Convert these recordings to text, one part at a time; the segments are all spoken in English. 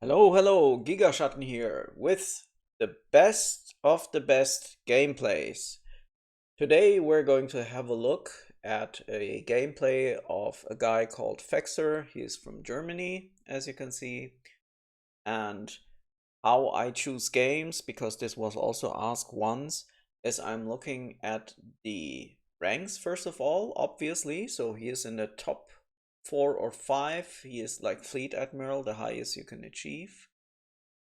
Hello, Gigaschatten here with the best of the best gameplays. Today we're going to have a look at a gameplay of a guy called Fexer. He's from Germany, as you can see, and how I choose games, because this was also asked once, is I'm looking at the ranks first of all, obviously. So he is in the top 4 or 5. He is like Fleet Admiral, the highest you can achieve.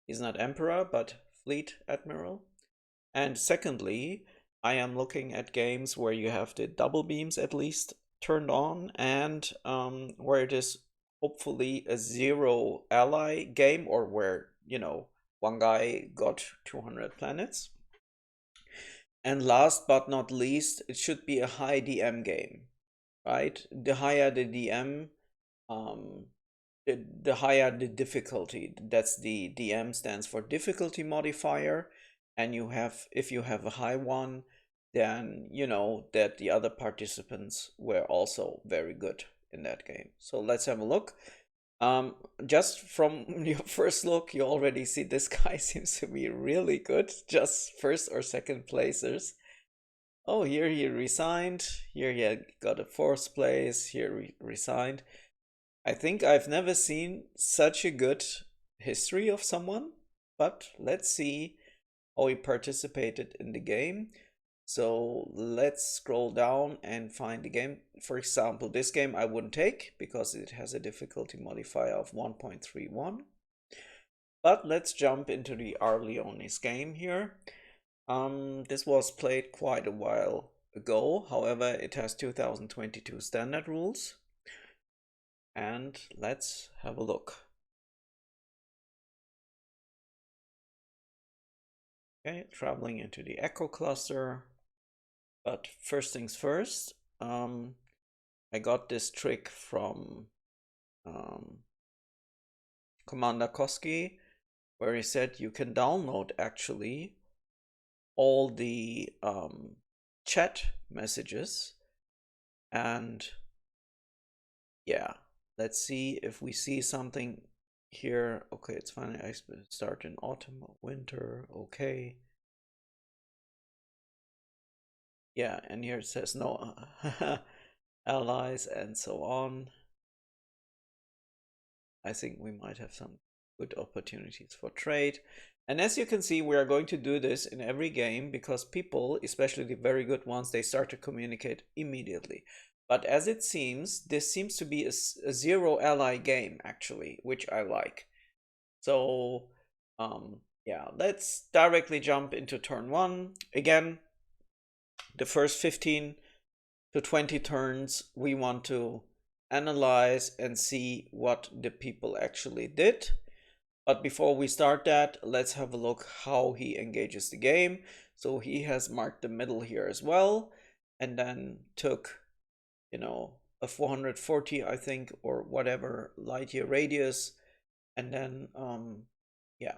He's not Emperor, but Fleet Admiral. And secondly, I am looking at games where you have the double beams at least turned on, and where it is hopefully a zero ally game, or where, one guy got 200 planets. And last but not least, it should be a high DM game, right? The higher the DM, um, the higher the difficulty. That's the DM stands for difficulty modifier. And if you have a high one, then you know that the other participants were also very good in that game. So let's have a look. Just from your first look, you already see this guy seems to be really good. Just first or second placers. Oh, here he resigned. Here he got a fourth place. Here he resigned. I think I've never seen such a good history of someone, but let's see how he participated in the game. So let's scroll down and find the game. For example, this game I wouldn't take because it has a difficulty modifier of 1.31. But let's jump into the Arleonis game here. This was played quite a while ago. However, it has 2022 standard rules. And let's have a look. Okay, traveling into the Echo cluster. But first things first, I got this trick from Commander Koski, where he said you can download actually all the chat messages. And yeah, let's see if we see something here. Okay, it's fine. I start in autumn or winter. Okay. Yeah, and here it says no allies and so on. I think we might have some good opportunities for trade. And as you can see, we are going to do this in every game because people, especially the very good ones, they start to communicate immediately. But as it seems, this seems to be a zero ally game, actually, which I like. So, yeah, let's directly jump into turn 1. Again, the first 15 to 20 turns, we want to analyze and see what the people actually did. But before we start that, let's have a look how he engages the game. So he has marked the middle here as well, and then took, a 440, I think, or whatever light year radius. And then, yeah,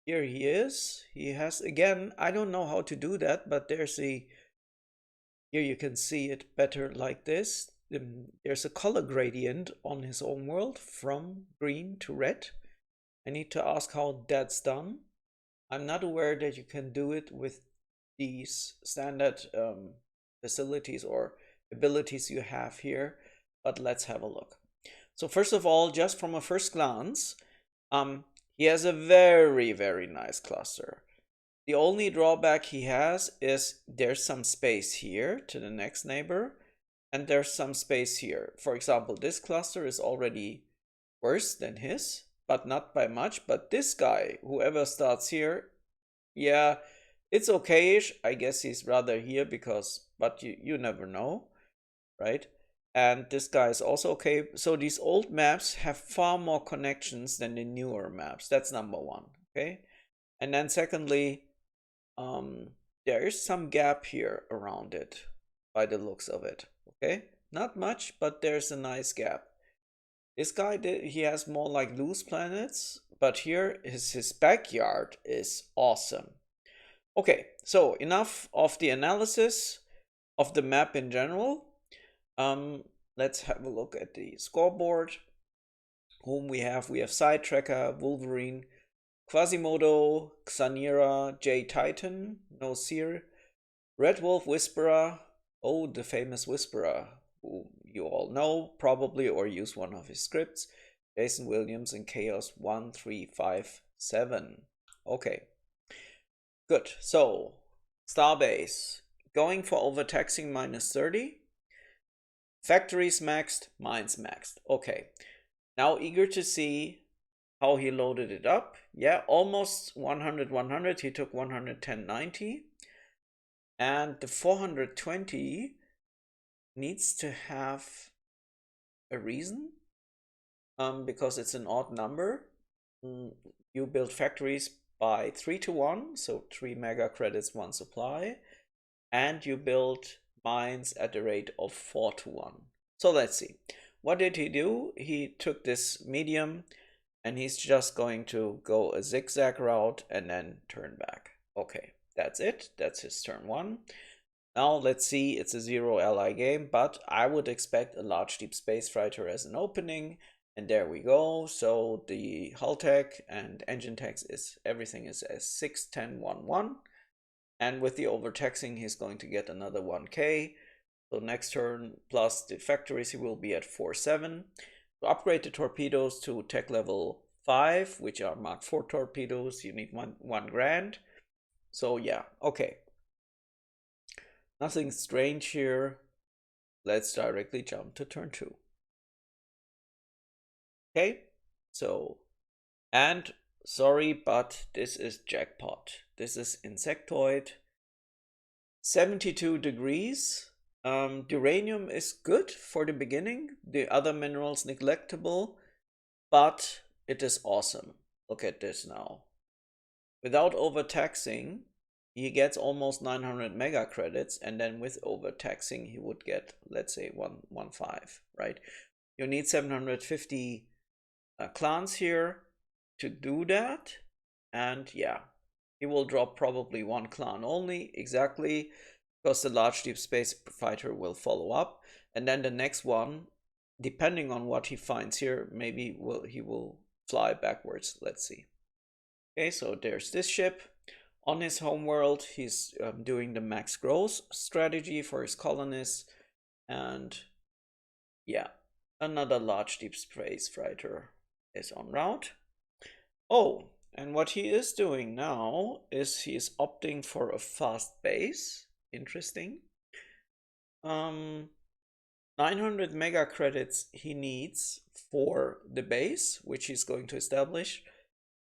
here he is. He has, again, I don't know how to do that, but there's here you can see it better like this. There's a color gradient on his own world from green to red. I need to ask how that's done. I'm not aware that you can do it with these standard facilities or abilities you have here, but let's have a look. So first of all, just from a first glance, he has a very, very nice cluster. The only drawback he has is there's some space here to the next neighbor, and there's some space here. For example, this cluster is already worse than his, but not by much. But this guy, whoever starts here, yeah, it's okayish. I guess he's rather here because, but you never know, right? And this guy is also okay. So these old maps have far more connections than the newer maps. That's number one, okay? And then secondly, there is some gap here around it by the looks of it, okay? Not much, but there's a nice gap. This guy, he has more like loose planets, but here his backyard is awesome. Okay, so enough of the analysis of the map in general. Let's have a look at the scoreboard. whom we have Sidetracker, Wolverine, Quasimodo, Xanira, J Titan, No Seer, Red Wolf Whisperer, oh, the famous Whisperer, who you all know probably or use one of his scripts, Jason Williams and Chaos 1357. Okay, good. So, Starbase, going for overtaxing -30. Factories maxed, mines maxed. Okay, now eager to see how he loaded it up. Yeah, almost 100, 100. He took 110, 90. And the 420 needs to have a reason, because it's an odd number. You build factories by 3 to 1, so 3 mega credits, 1 supply, and you build mines at the rate of 4 to 1. So let's see. What did he do? He took this medium and he's just going to go a zigzag route and then turn back. Okay, that's it. That's his turn 1. Now let's see, it's a 0 ally game, but I would expect a large deep space fighter as an opening. And there we go. So the hull tech and engine techs is everything is as 6, 10, 1, 1. And with the overtaxing, he's going to get another 1k. So next turn, plus the factories, he will be at 4, 7. To upgrade the torpedoes to tech level 5, which are Mark 4 torpedoes, you need 1 grand. So yeah, okay. Nothing strange here. Let's directly jump to turn 2. Okay, so, and sorry, but this is jackpot. This is insectoid. 72 degrees. Uranium is good for the beginning. The other minerals neglectable, but it is awesome. Look at this now. Without overtaxing, he gets almost 900 mega credits, and then with overtaxing, he would get, let's say, 115, right? You need 750 clans here to do that, and yeah, he will drop probably 1 clan only, exactly, because the large deep space fighter will follow up, and then the next one, depending on what he finds here, maybe he will fly backwards. Let's see. Okay, so there's this ship. On his homeworld, he's doing the max growth strategy for his colonists, and yeah, another large deep space fighter is en route. Oh, and what he is doing now is he is opting for a fast base. Interesting. 900 mega credits he needs for the base, which he's going to establish.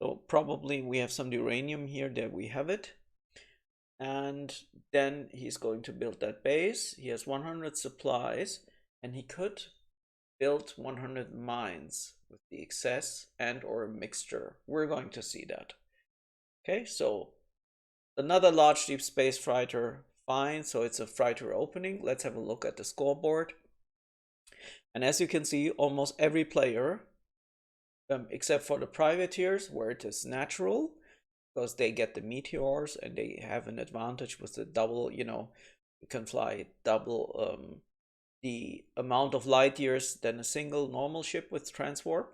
So probably we have some uranium here. There we have it. And then he's going to build that base. He has 100 supplies, and he could build 100 mines with the excess and or mixture. We're going to see that. Okay, so another large deep space fighter. Fine, so it's a fighter opening. Let's have a look at the scoreboard. And as you can see, almost every player, except for the privateers, where it is natural, because they get the meteors and they have an advantage with the double, you can fly double the amount of light years than a single normal ship with transwarp.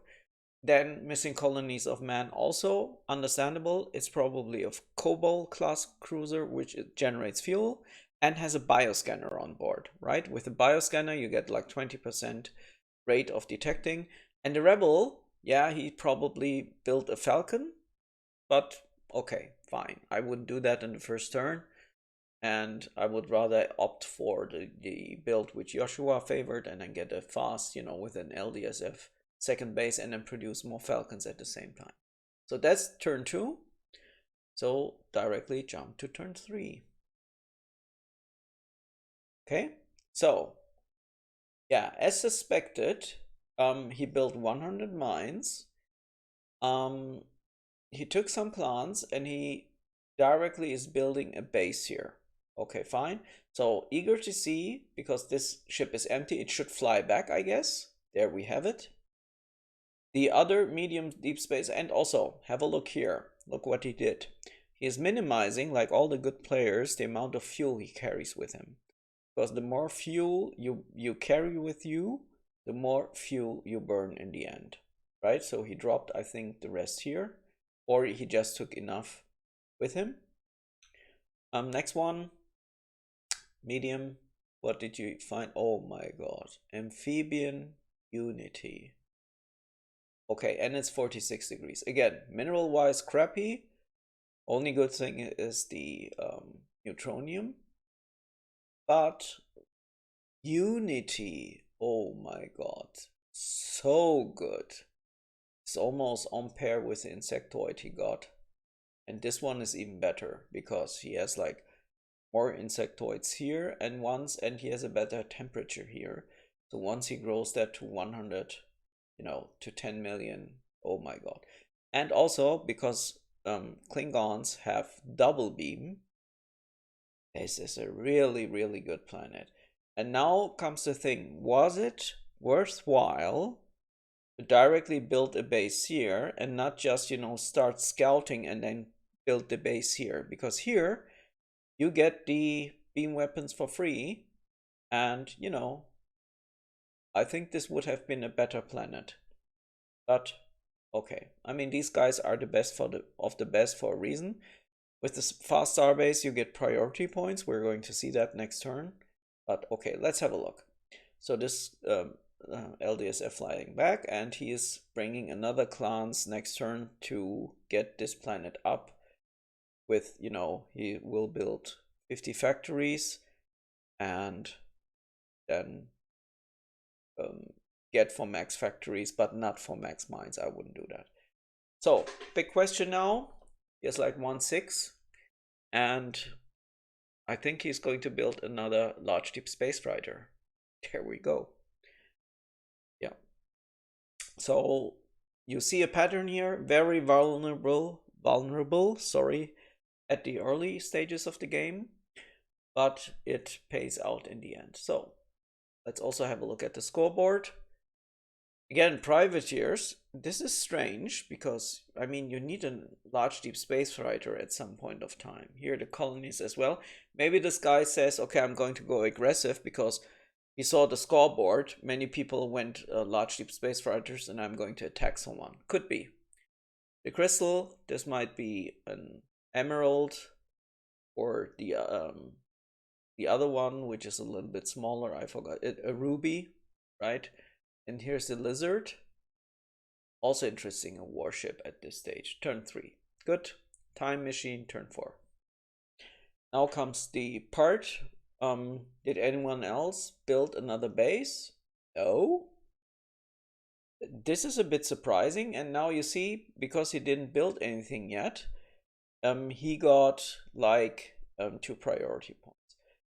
Then missing colonies of man, also understandable. It's probably a Cobalt class cruiser, which generates fuel and has a bioscanner on board, right? With a bioscanner, you get like 20% rate of detecting. And the Rebel, yeah, he probably built a Falcon, but okay, fine. I wouldn't do that in the first turn. And I would rather opt for the build which Joshua favored and then get a fast, with an LDSF second base and then produce more Falcons at the same time. So that's turn 2. So directly jump to turn 3. Okay, so yeah, as suspected, he built 100 mines. He took some clans and he directly is building a base here. Okay, fine. So eager to see, because this ship is empty, it should fly back, I guess. There we have it. The other medium deep space, and also have a look here. Look what he did. He is minimizing, like all the good players, the amount of fuel he carries with him. Because the more fuel you carry with you, the more fuel you burn in the end. right? So he dropped, I think, the rest here, or he just took enough with him. Next one, medium. What did you find? Oh my god, amphibian unity. Okay, and it's 46 degrees. Again, mineral wise, crappy. Only good thing is the neutronium. But unity, oh my god, so good. It's almost on par with the insectoid he got. And this one is even better because he has like more insectoids here and he has a better temperature here. So once he grows that to 100, to 10 million, oh my god. And also because Klingons have double beam, this is a really, really good planet. And now comes the thing, was it worthwhile to directly build a base here and not just, start scouting and then build the base here? Because here you get the beam weapons for free, and I think this would have been a better planet. But okay, I mean, these guys are the best of the best for a reason. With this fast starbase you get priority points. We're going to see that next turn, but okay, let's have a look. So this LDSF flying back, and he is bringing another clans next turn to get this planet up with, he will build 50 factories and then get for max factories, but not for max mines. I wouldn't do that. So big question now. He has like 1/6, and I think he's going to build another large deep space fighter. There we go. Yeah. So you see a pattern here, very vulnerable, sorry, at the early stages of the game, but it pays out in the end. So let's also have a look at the scoreboard. Again, privateers, this is strange because, I mean, you need a large deep space fighter at some point of time. Here the colonies as well. Maybe this guy says, okay, I'm going to go aggressive because he saw the scoreboard. Many people went large deep space fighters and I'm going to attack someone. Could be. The crystal, this might be an emerald, or the other one, which is a little bit smaller, I forgot it, a ruby, right? And here's the lizard. Also interesting, a warship at this stage. Turn 3. Good. Time machine, turn 4. Now comes the part. Did anyone else build another base? No. This is a bit surprising. And now you see, because he didn't build anything yet, he got like 2 priority points.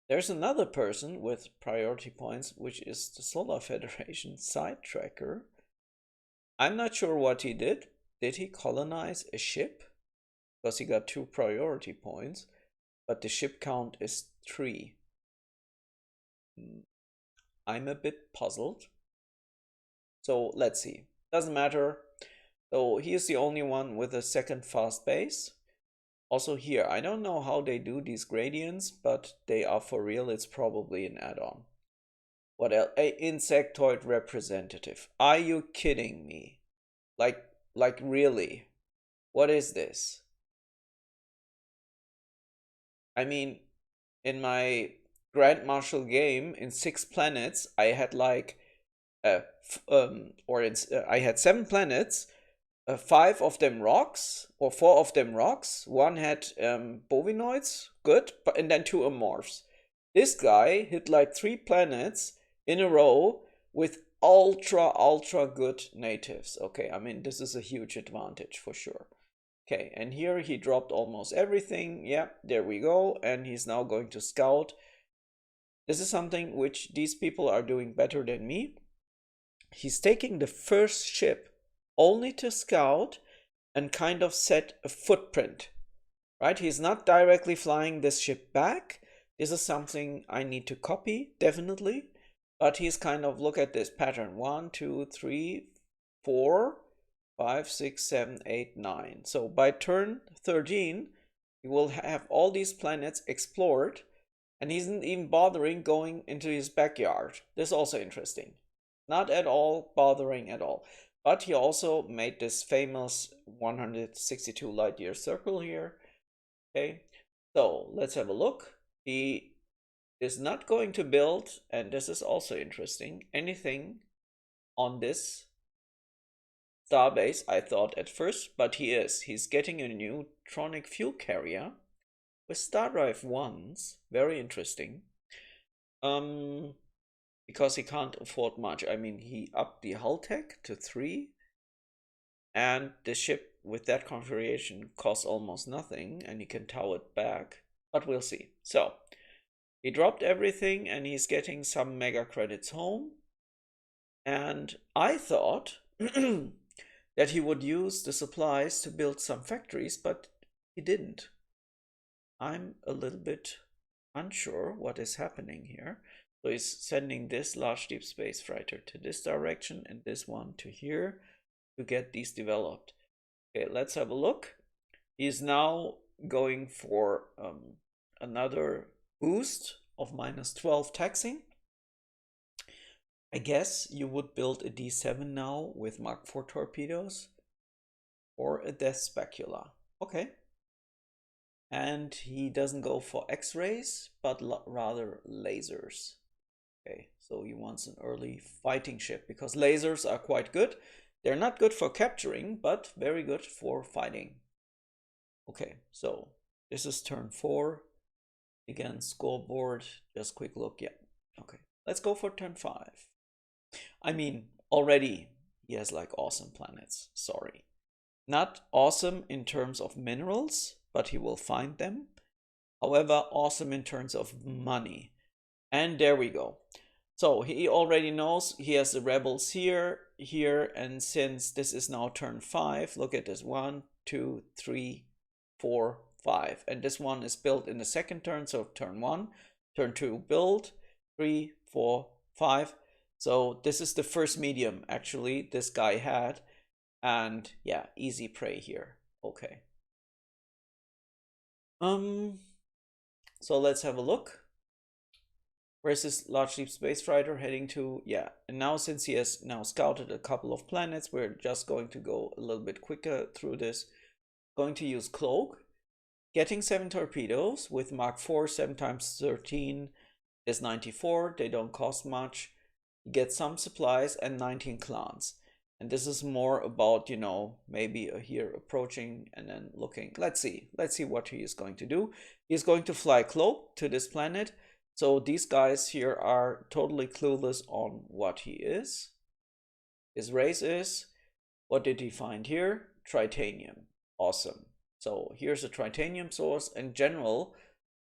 There's another person with priority points, which is the Solar Federation side tracker. I'm not sure what he did. Did he colonize a ship? Because he got 2 priority points, but the ship count is 3. I'm a bit puzzled. So let's see. Doesn't matter. So he's the only one with a second fast base. Also here, I don't know how they do these gradients, but they are for real. It's probably an add-on. What else? A insectoid representative. Are you kidding me? Like really? What is this? I mean, in my Grand Marshal game in 6 planets, I had like, I had 7 planets. 5 of them rocks, or 4 of them rocks. 1 had bovinoids, good, and then 2 amorphs. This guy hit like 3 planets in a row with ultra good natives. Okay, I mean, this is a huge advantage for sure. Okay, and here he dropped almost everything. Yeah, there we go. And he's now going to scout. This is something which these people are doing better than me. He's taking the first ship only to scout and kind of set a footprint, right? He's not directly flying this ship back. This is something I need to copy, definitely. But he's kind of, look at this pattern. 1, 2, 3, 4, 5, 6, 7, 8, 9. So by turn 13, he will have all these planets explored, and he isn't even bothering going into his backyard. This is also interesting. Not at all bothering at all. But he also made this famous 162 light year circle here. Okay, so let's have a look. He is not going to build, and this is also interesting, anything on this starbase, I thought at first, but he is. He's getting a neutronic fuel carrier with Star Drive 1s. Very interesting. Because he can't afford much. I mean, he upped the hull tech to 3, and the ship with that configuration costs almost nothing, and he can tow it back. But we'll see. So he dropped everything, and he's getting some mega credits home. And I thought that he would use the supplies to build some factories, but he didn't. I'm a little bit unsure what is happening here. So he's sending this large deep space freighter to this direction and this one to here to get these developed. Okay, let's have a look. He's now going for another boost of -12 taxing. I guess you would build a D7 now with Mark IV torpedoes or a Death Specula. Okay. And he doesn't go for X-rays, but rather lasers. Okay, so he wants an early fighting ship because lasers are quite good. They're not good for capturing, but very good for fighting. Okay, so this is turn 4. Again, scoreboard, just quick look. Yeah, okay. Let's go for turn 5. I mean, already he has like awesome planets. Sorry. Not awesome in terms of minerals, but he will find them. However, awesome in terms of money. And there we go. So he already knows he has the rebels here, and since this is now turn 5, look at this, 1, 2, 3, 4, 5. And this one is built in the second turn, so turn 1, turn 2, build, 3, 4, 5. So this is the first medium, actually, this guy had. And yeah, easy prey here. Okay. So let's have a look. Where's this large deep space freighter heading to? Yeah, and now since he has now scouted a couple of planets, we're just going to go a little bit quicker through this. Going to use Cloak, getting 7 torpedoes with Mark IV 7 times 13 is 94. They don't cost much. Get some supplies and 19 clans. And this is more about, you know, maybe here approaching and then looking. Let's see what he is going to do. He's going to fly Cloak to this planet. So these guys here are totally clueless on what he is. His race is, what did he find here? Tritanium. Awesome. So here's a tritanium source. In general,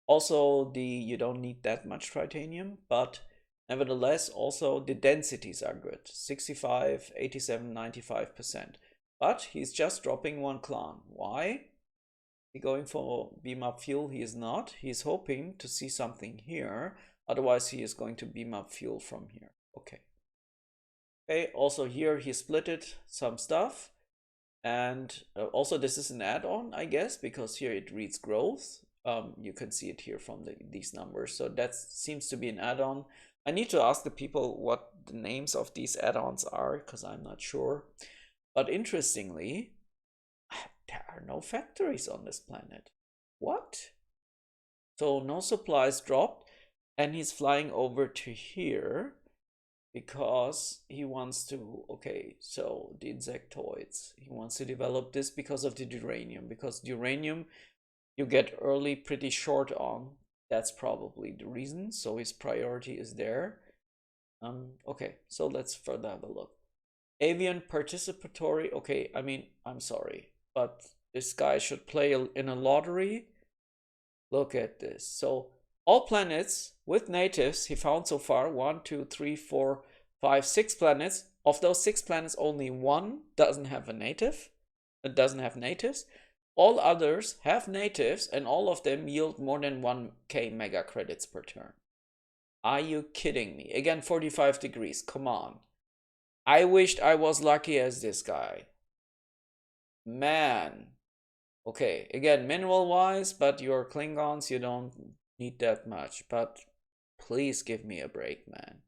also you don't need that much tritanium, but nevertheless, also the densities are good. 65, 87, 95%. But he's just dropping 1 clan. Why? He going for beam up fuel? He is not. He's hoping to see something here. Otherwise, he is going to beam up fuel from here. Okay. Okay, also here he splitted some stuff. And also this is an add-on, I guess, because here it reads growth. You can see it here from these numbers. So that seems to be an add-on. I need to ask the people what the names of these add-ons are, because I'm not sure. But interestingly, there are no factories on this planet. What? So no supplies dropped, and he's flying over to here because he wants to, okay, so the insectoids. He wants to develop this because of the uranium, because uranium you get early pretty short on. That's probably the reason. So his priority is there. Okay, so let's further have a look. Avian participatory. Okay, I mean, I'm sorry, but this guy should play in a lottery. Look at this. So all planets with natives he found so far, 1, 2, 3, 4, 5, 6 planets. Of those 6 planets, only 1 doesn't have a native. It doesn't have natives. All others have natives, and all of them yield more than 1k mega credits per turn. Are you kidding me? Again, 45 degrees. Come on. I wished I was lucky as this guy. Man. Okay, again, mineral-wise, but your Klingons, you don't need that much. But please give me a break, man.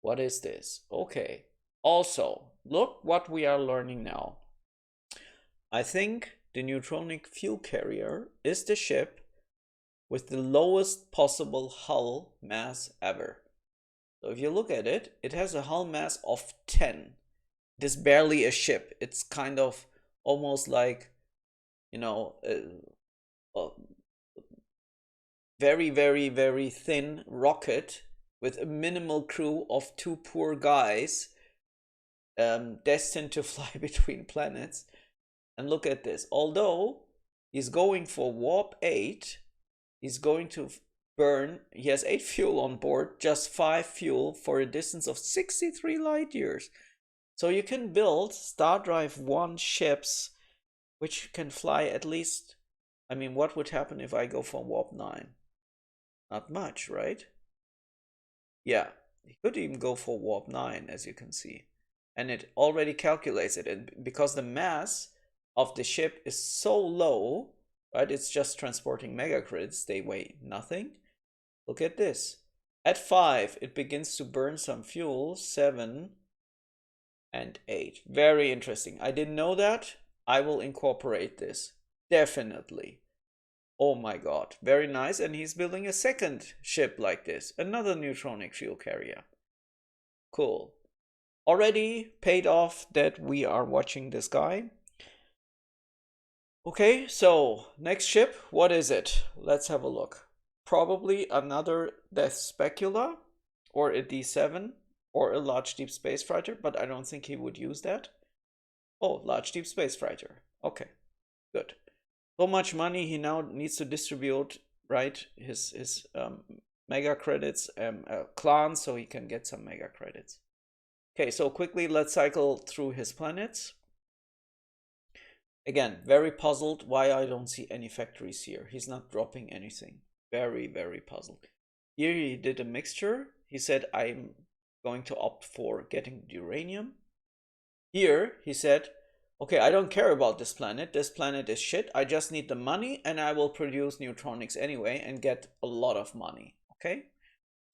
What is this? Okay. Also, look what we are learning now. I think the neutronic fuel carrier is the ship with the lowest possible hull mass ever. So if you look at it, it has a hull mass of 10. It is barely a ship. It's kind of almost like, you know, a very, very, very thin rocket with a minimal crew of 2 poor guys destined to fly between planets. And look at this. Although he's going for warp 8, he's going to burn, he has 8 fuel on board, just 5 fuel for a distance of 63 light years. So you can build Stardrive 1 ships which can fly at least, I mean, what would happen if I go for warp 9? Not much, right? Yeah, he could even go for warp 9, as you can see. And it already calculates it. And because the mass of the ship is so low, right? It's just transporting megacrits. They weigh nothing. Look at this. At 5, it begins to burn some fuel. 7 and 8. Very interesting. I didn't know that. I will incorporate this. Definitely. Oh my god. Very nice. And he's building a second ship like this. Another neutronic fuel carrier. Cool. Already paid off that we are watching this guy. Okay, so next ship, what is it? Let's have a look. Probably another Death Specula or a D7 or a large deep space fighter, but I don't think he would use that. Oh, large deep space fighter. Okay, good. So much money he now needs to distribute, right? His mega credits, clan, so he can get some mega credits. Okay, so quickly let's cycle through his planets. Again, very puzzled why I don't see any factories here. He's not dropping anything. Very, very puzzled. Here he did a mixture. He said, I'm going to opt for getting uranium. Here he said, okay, I don't care about this planet. This planet is shit. I just need the money and I will produce neutronics anyway and get a lot of money. Okay?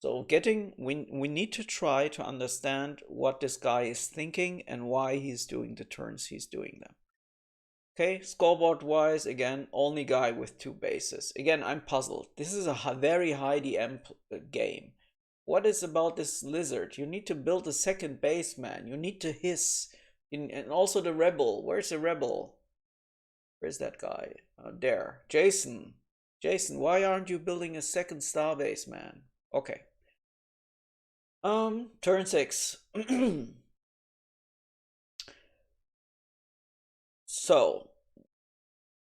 So we need to try to understand what this guy is thinking and why he's doing the turns he's doing them. Okay, scoreboard wise, again, only guy with 2 bases. Again, I'm puzzled. This is a very high DM game. What is about this lizard? You need to build a second base, man. You need to hiss. And also the rebel. Where's the rebel? Where's that guy? There. Jason. Jason, why aren't you building a second star base, man? Okay. Turn 6. So,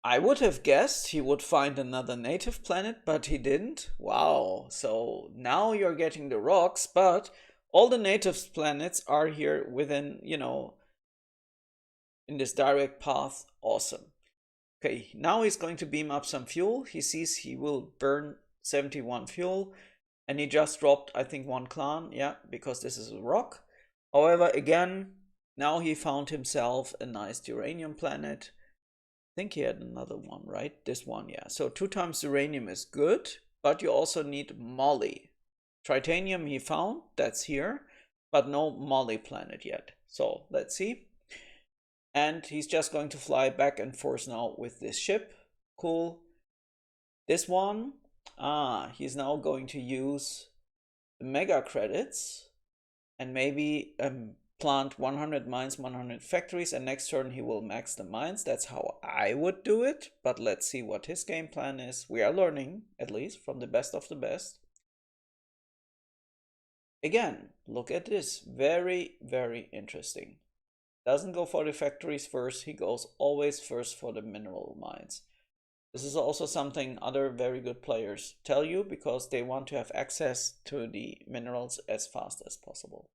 I would have guessed he would find another native planet, but he didn't. Wow, so now you're getting the rocks, but all the native planets are here within, you know, in this direct path. Awesome. Okay, now he's going to beam up some fuel. He sees he will burn 71 fuel, and he just dropped, I think, 1 clan, yeah, because this is a rock. However, again, now he found himself a nice uranium planet. I think he had another one, right? This one, yeah. So 2 times uranium is good, but you also need molly. Tritanium he found, that's here, but no molly planet yet. So let's see. And he's just going to fly back and forth now with this ship. Cool. This one, he's now going to use the mega credits and maybe plant 100 mines, 100 factories, and next turn he will max the mines. That's how I would do it, but let's see what his game plan is. We are learning, at least, from the best of the best. Again, look at this. Very, very interesting. Doesn't go for the factories first, he goes always first for the mineral mines. This is also something other very good players tell you because they want to have access to the minerals as fast as possible.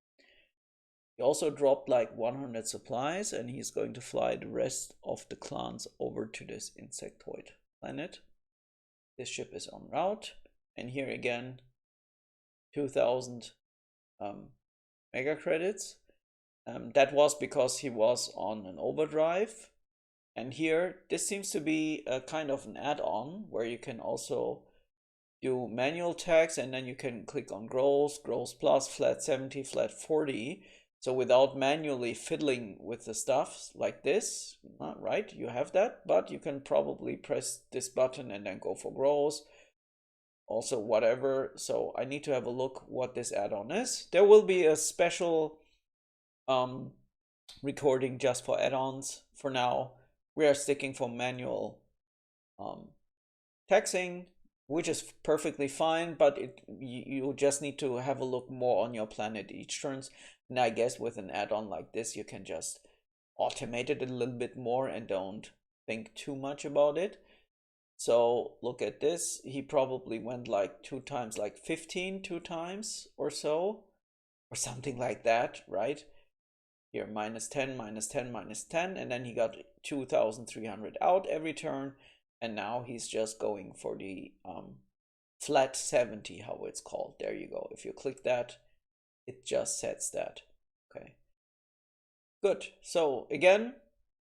He also dropped like 100 supplies and he's going to fly the rest of the clans over to this insectoid planet. This ship is en route, and here again 2000 mega credits. That was because he was on an overdrive, and here this seems to be a kind of an add-on where you can also do manual tags and then you can click on growth plus, flat 70, flat 40. So without manually fiddling with the stuff like this, right, you have that, but you can probably press this button and then go for grows, also whatever. So I need to have a look what this add-on is. There will be a special recording just for add-ons. For now, we are sticking for manual taxing, which is perfectly fine, but you just need to have a look more on your planet each turns. And I guess with an add-on like this, you can just automate it a little bit more and don't think too much about it. So look at this. He probably went like 2 times, like 15 2 times or so, or something like that, right? Here, -10, -10, -10, and then he got 2,300 out every turn. And now he's just going for the flat 70, how it's called. There you go. If you click that, it just sets that. Okay. Good. So again,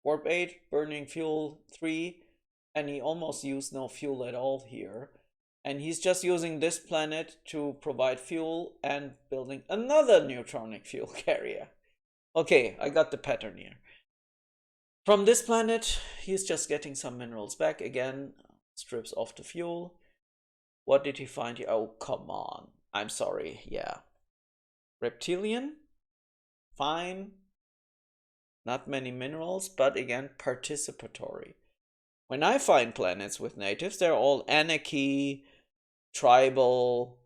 warp 8, burning fuel 3, and he almost used no fuel at all here. And he's just using this planet to provide fuel and building another neutronic fuel carrier. Okay, I got the pattern here. From this planet, he's just getting some minerals back again, strips off the fuel. What did he find here? Oh, come on. I'm sorry, yeah. Reptilian? Fine. Not many minerals, but again, participatory. When I find planets with natives, they're all anarchy, tribal,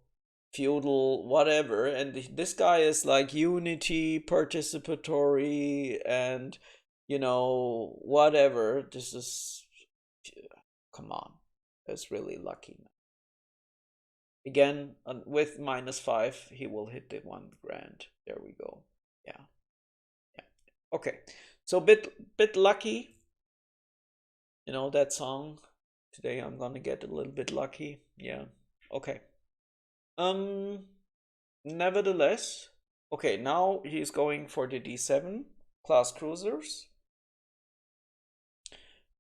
feudal, whatever. And this guy is like unity, participatory, and you know, whatever. This is, come on, that's really lucky. Again, with -5, he will hit the 1 grand. There we go. Yeah. Okay, so bit lucky. You know that song. Today I'm gonna get a little bit lucky. Yeah. Okay. Nevertheless, okay. Now he's going for the D7 class cruisers.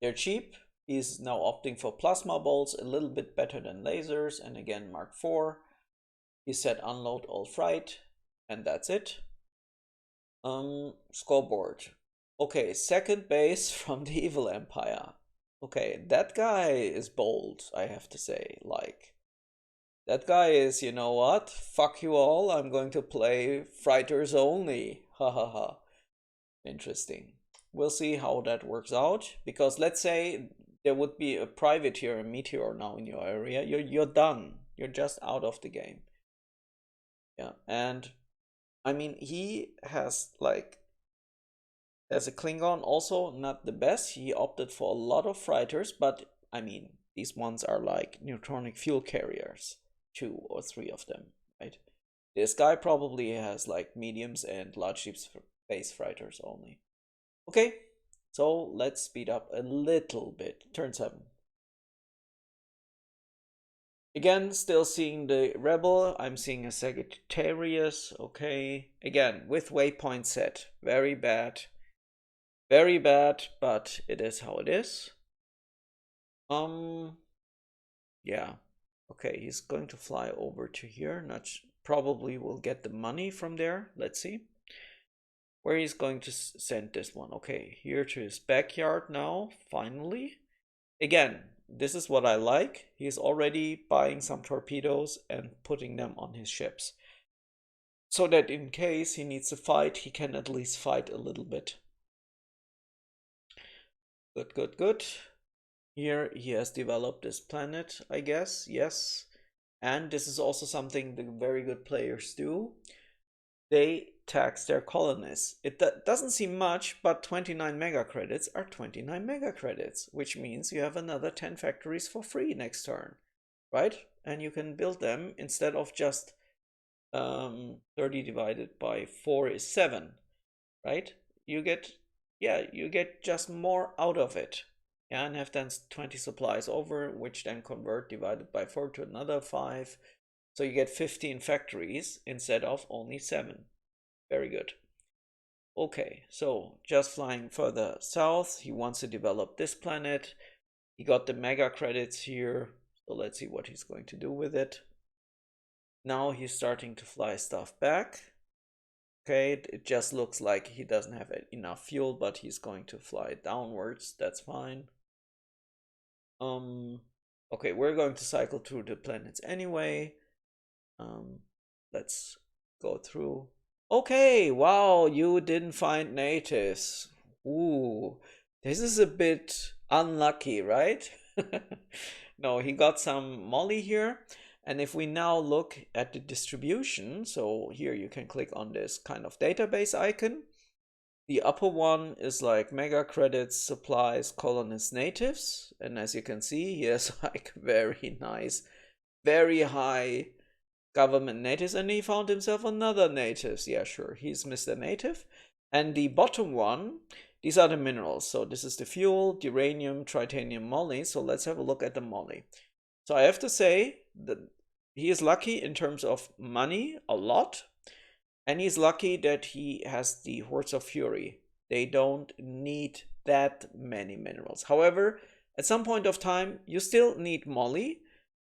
They're cheap. He's now opting for plasma bolts, a little bit better than lasers, and again Mark IV. He said unload all freight, and that's it. Scoreboard. Okay, second base from the Evil Empire. Okay, that guy is bold, I have to say. Like, that guy is, you know what? Fuck you all, I'm going to play fighters only. Ha ha ha. Interesting. We'll see how that works out, because let's say there would be a private here, a meteor now in your area, you're done. You're just out of the game. Yeah, and I mean, he has like, as a Klingon, also not the best. He opted for a lot of freighters, but I mean, these ones are like neutronic fuel carriers, 2 or 3 of them, right? This guy probably has like mediums and large deep space freighters only. Okay, so let's speed up a little bit. Turn 7. Again, still seeing the Rebel. I'm seeing a Sagittarius. Okay, again, with waypoint set. Very bad. Very bad, but it is how it is. Yeah. Okay, he's going to fly over to here. Probably will get the money from there. Let's see where he's going to send this one. Okay, here to his backyard now, finally. Again, this is what I like. He's already buying some torpedoes and putting them on his ships, so that in case he needs to fight, he can at least fight a little bit. Good, good, good. Here he has developed this planet, I guess. Yes. And this is also something the very good players do. They tax their colonists. It doesn't seem much, but 29 mega credits are 29 mega credits, which means you have another 10 factories for free next turn, right? And you can build them instead of just 30 divided by 4 is 7, right? You get, yeah, you get just more out of it. Yeah, and have then 20 supplies over, which then convert divided by 4 to another 5. So you get 15 factories instead of only 7. Very good. Okay, so just flying further south, he wants to develop this planet. He got the mega credits here, so let's see what he's going to do with it. Now he's starting to fly stuff back. Okay, it just looks like he doesn't have enough fuel, but he's going to fly downwards. That's fine. Okay, we're going to cycle through the planets anyway. Let's go through. Okay, wow, you didn't find natives. Ooh, this is a bit unlucky, right? No, he got some molly here. And if we now look at the distribution, so here you can click on this kind of database icon. The upper one is like mega credits, supplies, colonists, natives. And as you can see, he has like very nice, very high government natives, and he found himself another natives. Yeah, sure, he's Mr. Native. And the bottom one, these are the minerals. So this is the fuel, uranium, titanium, moly. So let's have a look at the moly. So I have to say that he is lucky in terms of money, a lot. And he's lucky that he has the Hordes of Fury. They don't need that many minerals. However, at some point of time, you still need moly,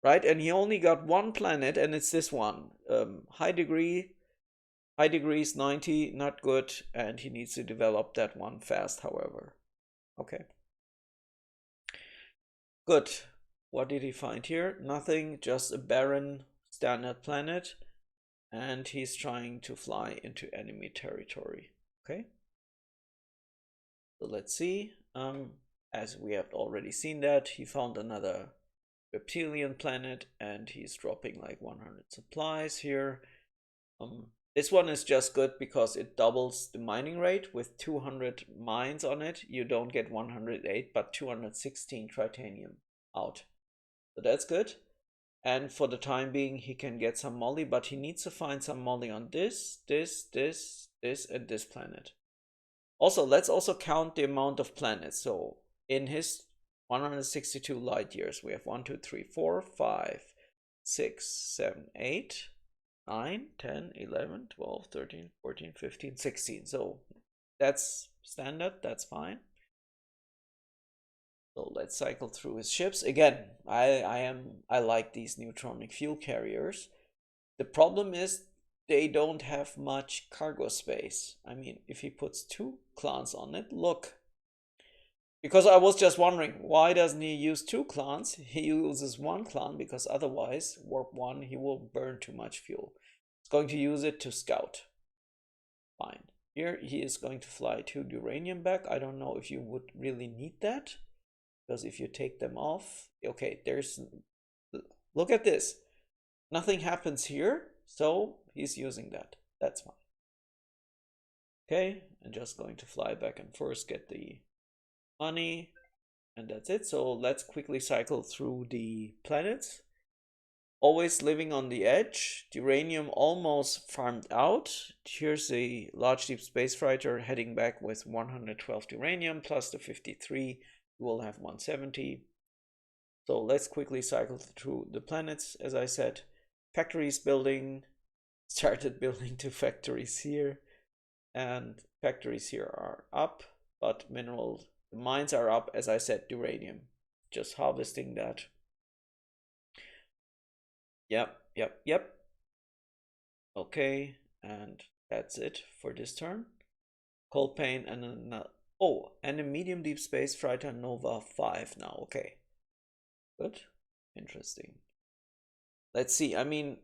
right? And he only got one planet, and it's this one. High degrees 90, not good, and he needs to develop that one fast, however. Okay. Good. What did he find here? Nothing, just a barren standard planet. And he's trying to fly into enemy territory. Okay. So let's see. As we have already seen that, he found another reptilian planet and he's dropping like 100 supplies here. This one is just good because it doubles the mining rate. With 200 mines on it, you don't get 108 but 216 titanium out. So that's good. And for the time being, he can get some moly, but he needs to find some moly on this, and this planet. Also, let's also count the amount of planets. So in his 162 light years, we have 1, 2, 3, 4, 5, 6, 7, 8, 9, 10, 11, 12, 13, 14, 15, 16. So that's standard, that's fine. So let's cycle through his ships. Again, I like these neutronic fuel carriers. The problem is they don't have much cargo space. I mean, if he puts 2 clans on it, look. Because I was just wondering, why doesn't he use 2 clans? He uses 1 clan because otherwise, warp 1, he will burn too much fuel. He's going to use it to scout. Fine. Here he is going to fly 2 uranium back. I don't know if you would really need that. Because if you take them off, okay, look at this. Nothing happens here, so he's using that. That's fine. Okay, I'm just going to fly back and forth, get the money, and that's it. So let's quickly cycle through the planets. Always living on the edge. Uranium almost farmed out. Here's a large deep space fighter heading back with 112 uranium plus the 53. We'll have 170. So let's quickly cycle through the planets. As I said, factories building, started building 2 factories here, and factories here are up, but mineral mines are up. As I said, uranium, just harvesting that. Yep. Okay, and that's it for this turn. Cold pain and another. Oh, and a medium deep space fighter Nova 5 now. Okay. Good. Interesting. Let's see. I mean,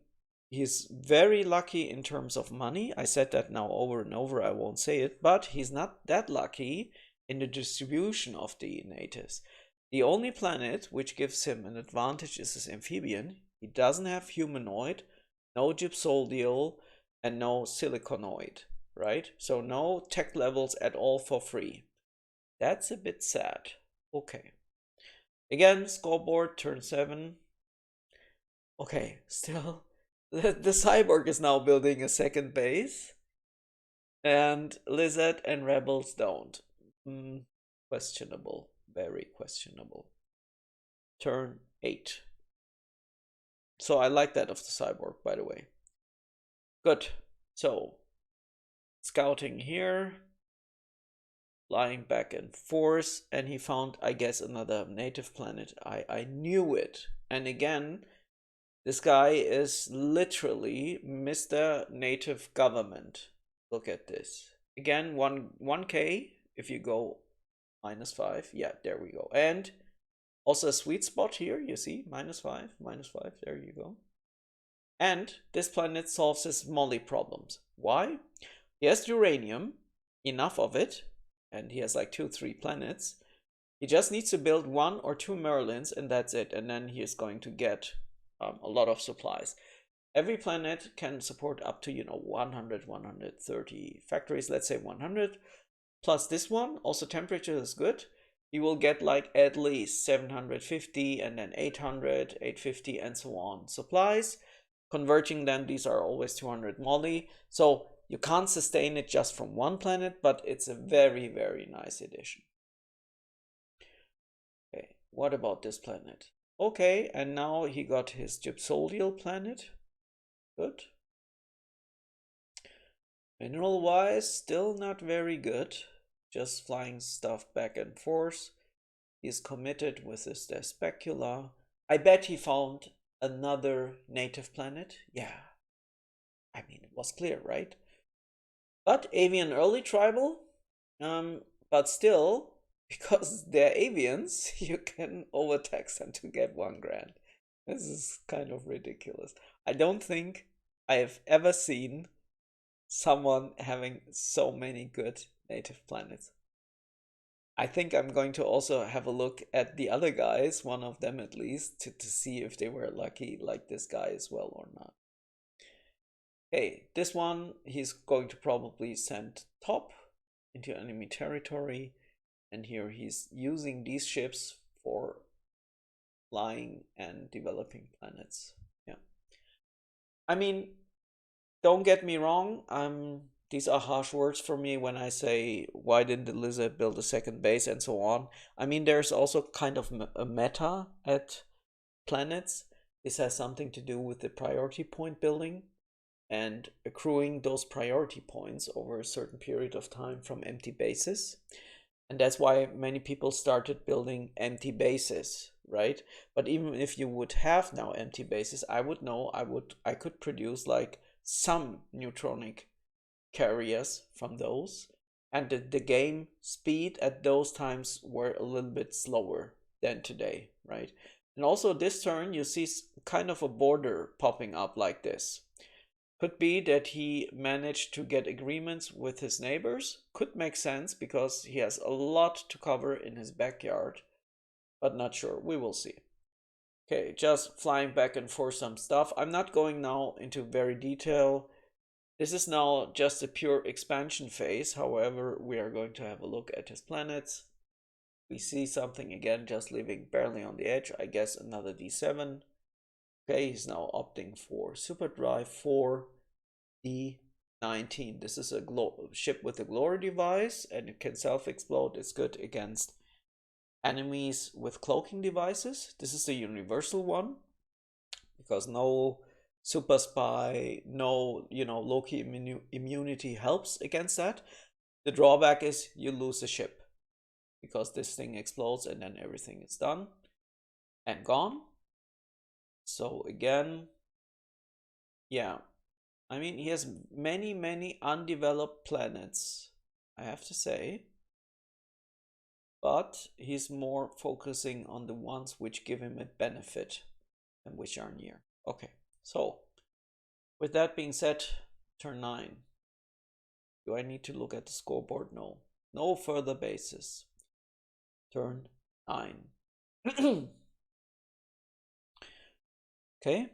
he's very lucky in terms of money. I said that now over and over. I won't say it. But he's not that lucky in the distribution of the natives. The only planet which gives him an advantage is his amphibian. He doesn't have humanoid, no gypsodial, and no siliconoid. Right? So no tech levels at all for free. That's a bit sad. Okay. Again, scoreboard, turn 7. Okay, still. The cyborg is now building a second base. And Lizard and Rebels don't. Questionable. Very questionable. Turn 8. So I like that of the cyborg, by the way. Good. So, scouting here. Flying back and forth, and he found, I guess, another native planet. I knew it. And again, this guy is literally Mr. Native Government. Look at this. Again, 1K if you go -5. Yeah, there we go. And also a sweet spot here, you see, -5, -5, there you go. And this planet solves his molly problems. Why? He has uranium, enough of it, and he has like 2-3 planets. He just needs to build 1 or 2 Merlins, and that's it. And then he is going to get a lot of supplies. Every planet can support up to 100, 130 factories. Let's say 100 plus this one. Also, temperature is good. You will get like at least 750 and then 800, 850, and so on supplies. Converting them, these are always 200 molly. So you can't sustain it just from one planet, but it's a very, very nice addition. Okay, what about this planet? Okay, and now he got his gypsodial planet. Good. Mineral wise, still not very good. Just flying stuff back and forth. He's committed with his specula. I bet he found another native planet. Yeah. I mean, it was clear, right? But avian early tribal. But still, because they're avians, you can overtax them to get 1 grand. This is kind of ridiculous. I don't think I have ever seen someone having so many good native planets. I think I'm going to also have a look at the other guys, one of them at least, to see if they were lucky like this guy as well or not. Okay, this one he's going to probably send top into enemy territory, and here he's using these ships for flying and developing planets. Yeah, I mean, don't get me wrong, these are harsh words for me when I say why didn't the lizard build a second base and so on. I mean, there's also kind of a meta at planets. This has something to do with the priority point building and accruing those priority points over a certain period of time from empty bases. And that's why many people started building empty bases, right? But even if you would have now empty bases, I would know I could produce like some neutronic carriers from those, and the game speed at those times were a little bit slower than today, right? And also this turn you see kind of a border popping up like this. Could be that he managed to get agreements with his neighbors. Could make sense because he has a lot to cover in his backyard, but not sure. We will see. Okay, just flying back and forth some stuff. I'm not going now into very detail. This is now just a pure expansion phase. However, we are going to have a look at his planets. We see something again, just living barely on the edge. I guess another D7. Okay, he's now opting for Superdrive 4 D19. This is a ship with a glory device, and it can self-explode. It's good against enemies with cloaking devices. This is the universal one, because no super spy, no Loki immunity helps against that. The drawback is you lose the ship, because this thing explodes and then everything is done and gone. So again, yeah, I mean, he has many undeveloped planets, I have to say, but he's more focusing on the ones which give him a benefit and which are near. Okay, so with that being said, turn 9. Do I need to look at the scoreboard? No. No further bases. Turn 9. Okay,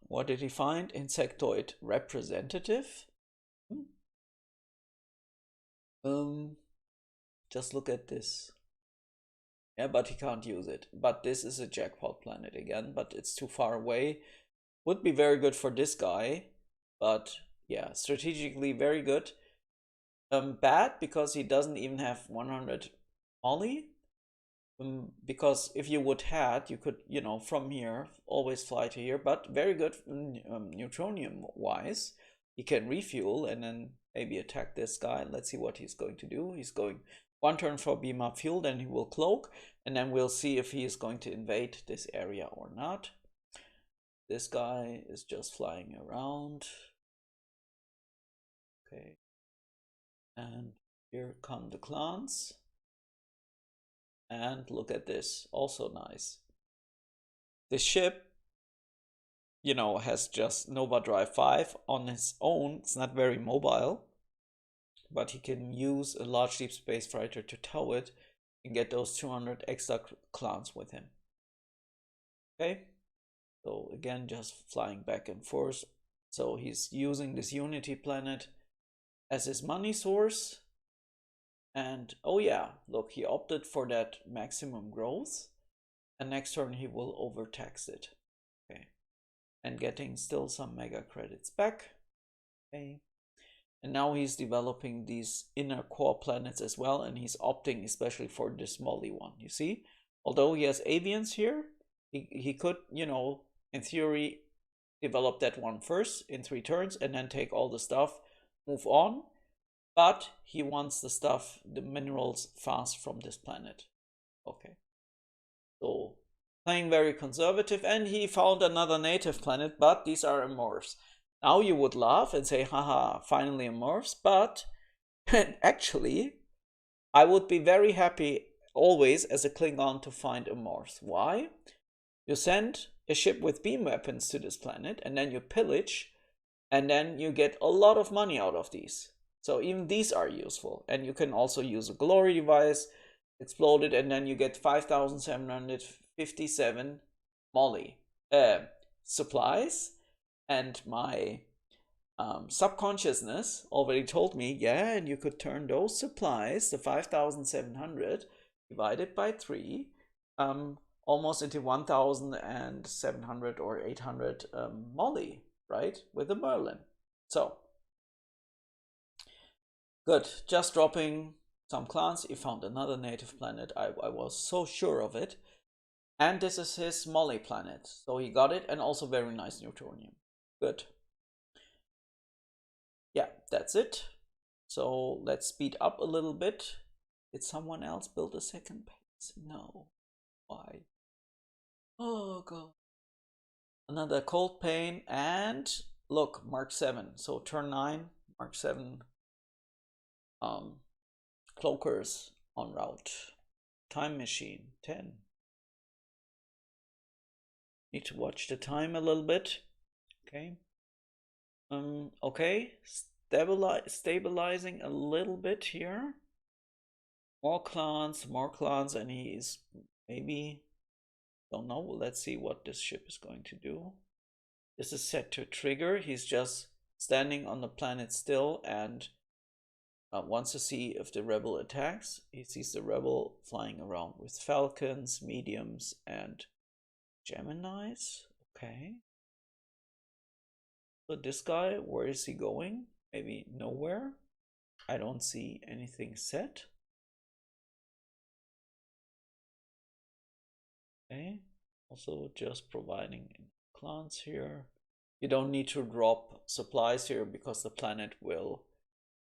what did he find? Insectoid representative. Just look at this. Yeah, but he can't use it. But this is a jackpot planet again, but it's too far away. Would be very good for this guy, but yeah, strategically very good. Bad because he doesn't even have 100 molly. Because if you would had, you could, from here always fly to here, but very good neutronium wise. He can refuel and then maybe attack this guy. Let's see what he's going to do. He's going 1 turn for beam up fuel, then he will cloak, and then we'll see if he is going to invade this area or not. This guy is just flying around. Okay, And here come the clans. And look at this, also nice. The ship, you know, has just Overdrive 5 on its own. It's not very mobile, but he can use a large deep space fighter to tow it and get those 200 extra clans with him. Okay, so again, just flying back and forth. So he's using this Unity planet as his money source. And oh yeah, look, he opted for that maximum growth. And next turn he will overtax it. Okay, and getting still some mega credits back. Okay, and now he's developing these inner core planets as well, and he's opting especially for this Molly one. You see, although he has avians here, he could, you know, in theory, develop that one first in 3 turns and then take all the stuff, move on. But he wants the stuff, the minerals, fast from this planet. Okay. So playing very conservative, and he found another native planet, but these are morphs. Now you would laugh and say, haha, finally morphs, but actually, I would be very happy always as a Klingon to find a morph. Why? You send a ship with beam weapons to this planet, and then you pillage, and then you get a lot of money out of these. So even these are useful, and you can also use a glory device, explode it, and then you get 5,757 molly supplies. And my subconsciousness already told me, yeah, and you could turn those supplies, the 5,700 divided by 3, almost into 1,700 or 800 molly, right, with a Merlin. So good, just dropping some clans. He found another native planet. I was so sure of it. And this is his Molly planet. So he got it, and also very nice Neutronium. Good. Yeah, that's it. So let's speed up a little bit. Did someone else build a second base? No. Why? Oh god. Another cold pain, and look, Mark 7. So turn 9, Mark 7 cloakers en route. Time machine 10. Need to watch the time a little bit. Okay. Okay, stabilizing a little bit here. More clans, and he's maybe, don't know. Let's see what this ship is going to do. This is set to trigger. He's just standing on the planet still and wants to see if the rebel attacks. He sees the rebel flying around with Falcons, mediums, and Geminis. Okay. But this guy, where is he going? Maybe nowhere. I don't see anything set. Okay. Also just providing clans here. You don't need to drop supplies here because the planet will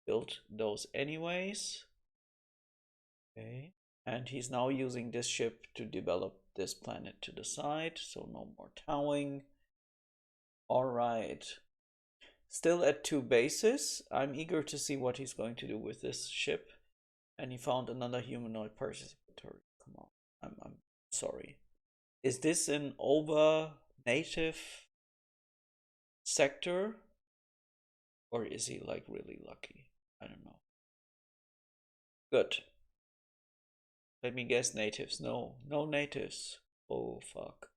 build those anyways. Okay. And he's now using this ship to develop this planet to the side, so no more towing. All right. Still at 2 bases. I'm eager to see what he's going to do with this ship. And he found another humanoid participatory. Come on. I'm sorry. Is this an over native sector? Or is he like really lucky? I don't know. Good. Let me guess, natives. No natives. Oh fuck.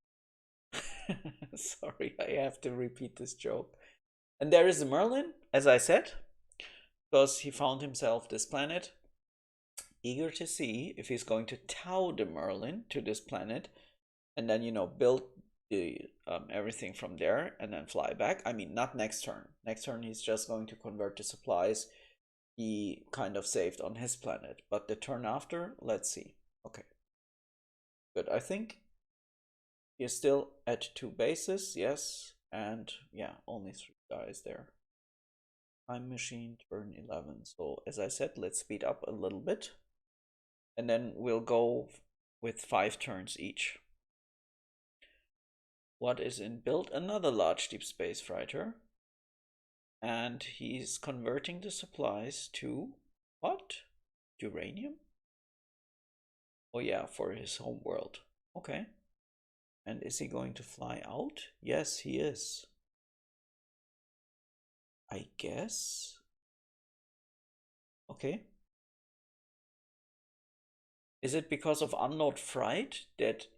Sorry, I have to repeat this joke. And there is a Merlin, as I said, because he found himself this planet. Eager to see if he's going to tow the Merlin to this planet and then, you know, build the everything from there and then fly back. I mean, not next turn. Next turn he's just going to convert the supplies he kind of saved on his planet. But the turn after, let's see. Okay. Good. I think he's still at 2 bases, yes. And yeah, only 3 guys there. Time machine, turn 11. So as I said, let's speed up a little bit. And then we'll go with 5 turns each. What is in build? Another large deep space fighter. And he's converting the supplies to What? Uranium? Oh yeah, for his home world. Okay. And is he going to fly out? Yes, he is. I guess. Okay. Is it because of unload freight that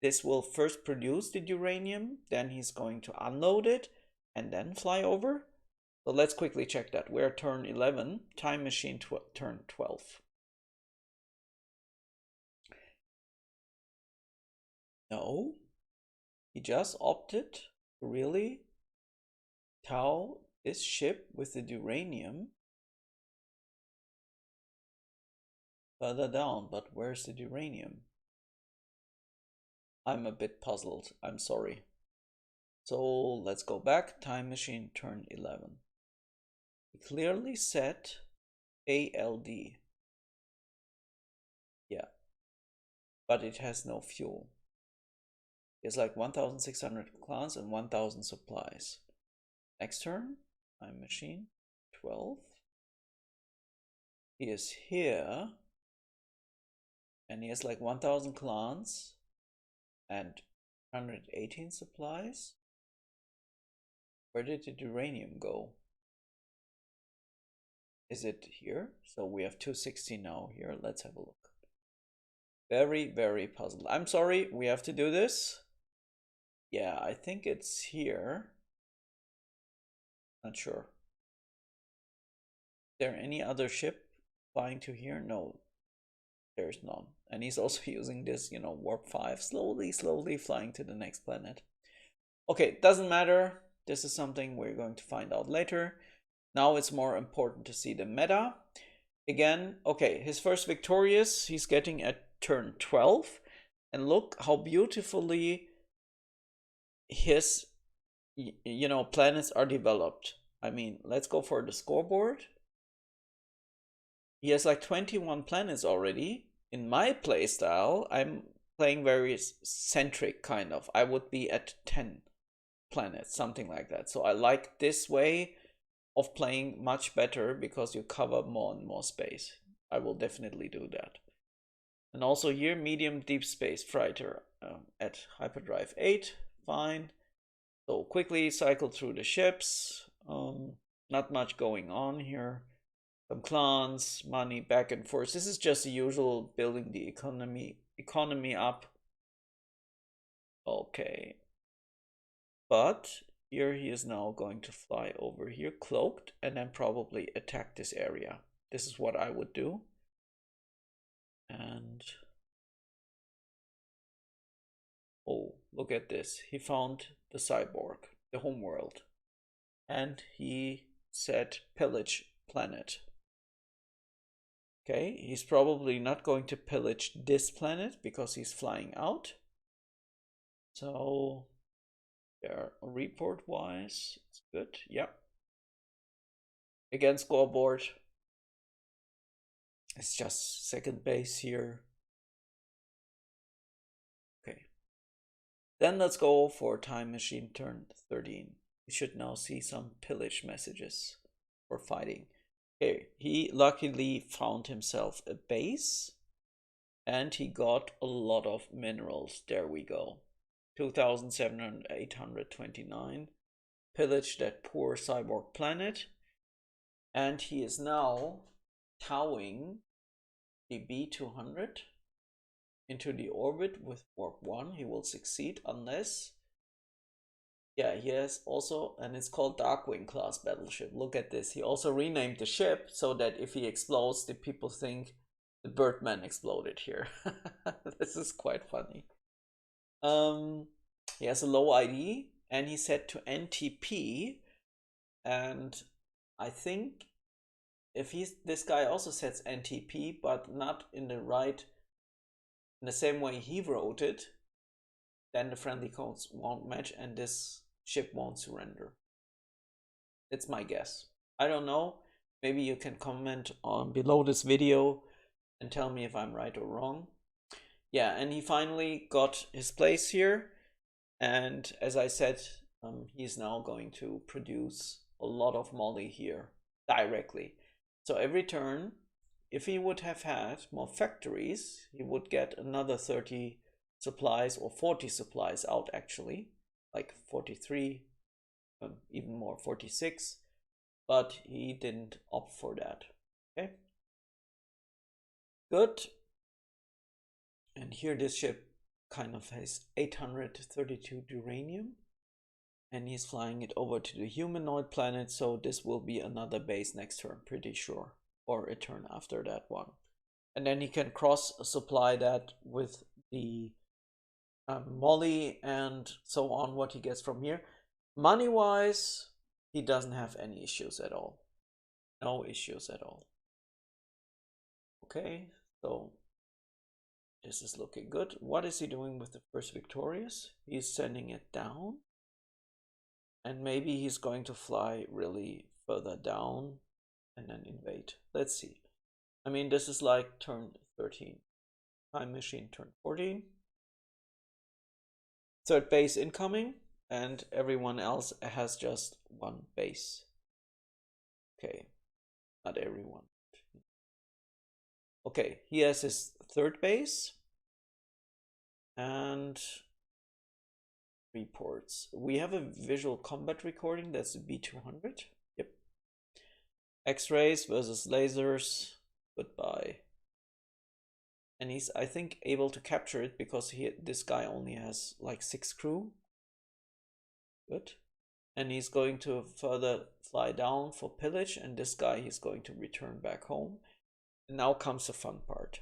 this will first produce the uranium, then he's going to unload it, and then fly over? So let's quickly check that. We're turn 11, time machine turn 12. No, he just opted to really tow this ship with the uranium further down. But where's the uranium? I'm a bit puzzled. I'm sorry. So let's go back. Time machine turn 11. We clearly set ALD. Yeah, but it has no fuel. It's like 1,600 clans and 1,000 supplies. Next turn, time machine 12. He is here, and he has like 1,000 clans and 118 supplies. Where did the uranium go? Is it here? So we have 260 now here. Let's have a look. Very, very puzzled. I'm sorry, we have to do this. Yeah, I think it's here. Not sure. Is there any other ship flying to here? No, there's none. And he's also using this, you know, warp 5, slowly flying to the next planet. Okay, doesn't matter. This is something we're going to find out later. Now it's more important to see the meta. Again, okay, his first victorious, he's getting at turn 12. And look how beautifully his, you know, planets are developed. I mean, let's go for the scoreboard. He has like 21 planets already. In my playstyle, I'm playing very centric kind of. I would be at 10 planets, something like that. So I like this way of playing much better because you cover more and more space. I will definitely do that. And also here, medium deep space freighter at hyperdrive 8, fine. So quickly cycle through the ships. Not much going on here. Some clans, money, back and forth. This is just the usual building the economy up. Okay. But here he is now going to fly over here, cloaked, and then probably attack this area. This is what I would do. And oh, look at this. He found the cyborg, the homeworld. And he said pillage planet. Okay, he's probably not going to pillage this planet because he's flying out. So there, report wise, it's good. Yep. Again, scoreboard. It's just second base here. Okay. Then let's go for time machine turn 13. We should now see some pillage messages for fighting. Okay, he luckily found himself a base and he got a lot of minerals. There we go. 2,829. Pillaged that poor cyborg planet. And he is now towing the B200 into the orbit with warp 1. He will succeed unless... Yeah, he has also, and it's called Darkwing class battleship. Look at this. He also renamed the ship so that if he explodes, the people think the Birdman exploded here. This is quite funny. He has a low ID and he's set to NTP. And I think if this guy also sets NTP, but not in the same way he wrote it, then the friendly codes won't match and this ship won't surrender. It's my guess. I don't know. Maybe you can comment on below this video and tell me if I'm right or wrong. Yeah, and he finally got his place here. And as I said, he's now going to produce a lot of molly here directly. So every turn, if he would have had more factories, he would get another 30 supplies or 40 supplies out actually, like 43, even more, 46, but he didn't opt for that. Okay, good. And here this ship kind of has 832 uranium, and he's flying it over to the humanoid planet, so this will be another base next turn, pretty sure, or a turn after that one. And then he can cross supply that with the Molly and so on, what he gets from here. Money wise, he doesn't have any issues at all. No issues at all. Okay, so this is looking good. What is he doing with the first Victorious? He's sending it down. And maybe he's going to fly really further down and then invade. Let's see. I mean, this is like turn 13. Time Machine turn 14. Third base incoming, and everyone else has just one base. Okay, not everyone. Okay, he has his third base. And reports. We have a visual combat recording, that's the B200. Yep. X-rays versus lasers. Goodbye. And he's, I think, able to capture it because this guy only has like 6 crew. Good. And he's going to further fly down for pillage, and this guy he's going to return back home. And now comes the fun part.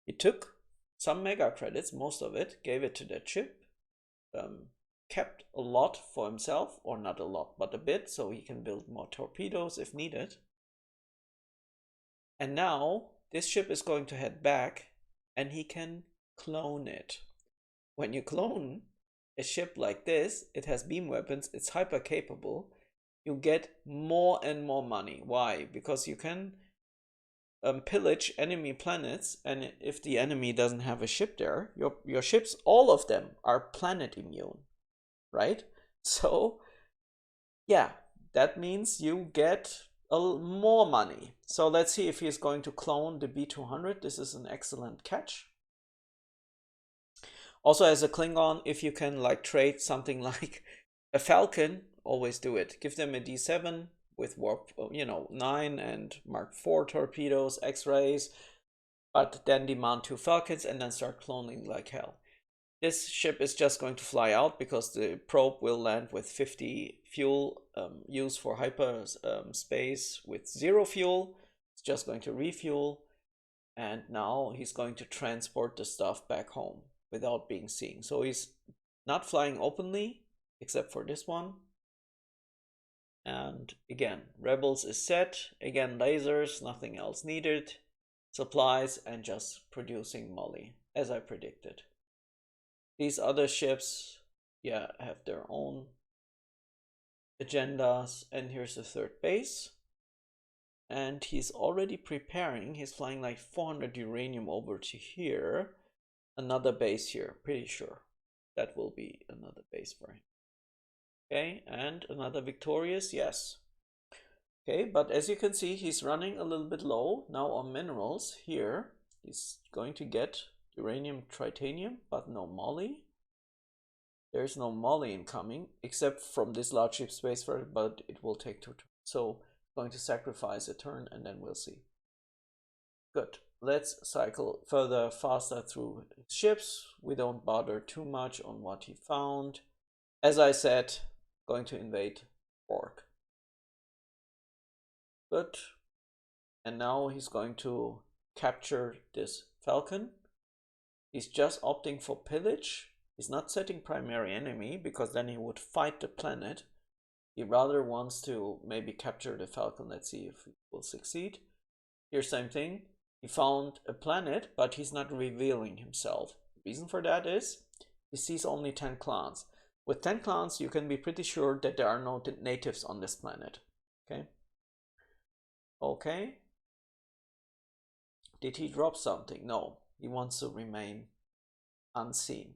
He took some mega credits, most of it, gave it to that ship, kept a lot for himself, or not a lot, but a bit, so he can build more torpedoes if needed. And now this ship is going to head back, and he can clone it. When you clone a ship like this, it has beam weapons, it's hyper capable, you get more and more money. Why? Because you can pillage enemy planets, and if the enemy doesn't have a ship there, your ships, all of them are planet immune, right? So yeah, that means you get more money. So let's see if he's going to clone the B200. This is an excellent catch. Also, as a Klingon, if you can like trade something like a Falcon, always do it. Give them a D7 with warp, 9 and Mark 4 torpedoes, X-rays, but then demand 2 Falcons and then start cloning like hell. This ship is just going to fly out because the probe will land with 50 fuel, used for hyperspace with 0 fuel. It's just going to refuel, and now he's going to transport the stuff back home without being seen. So he's not flying openly, except for this one. And again, Rebels is set. Again, lasers, nothing else needed. Supplies, and just producing Molly, as I predicted. These other ships, yeah, have their own agendas. And here's the third base. And he's already preparing. He's flying like 400 uranium over to here. Another base here, pretty sure. That will be another base for him. Okay, and another Victorious, yes. Okay, but as you can see, he's running a little bit low now on minerals here. He's going to get uranium, titanium, but no Molly. There's no Molly incoming, except from this large ship space for it, but it will take 2 turns. So going to sacrifice a turn, and then we'll see. Good. Let's cycle further, faster through ships. We don't bother too much on what he found. As I said, going to invade Borg. Good. And now he's going to capture this Falcon. He's just opting for pillage. He's not setting primary enemy because then he would fight the planet. He rather wants to maybe capture the Falcon. Let's see if he will succeed. Here, same thing. He found a planet, but he's not revealing himself. The reason for that is he sees only 10 clans. With 10 clans, you can be pretty sure that there are no natives on this planet. Okay. Okay. Did he drop something? No. He wants to remain unseen.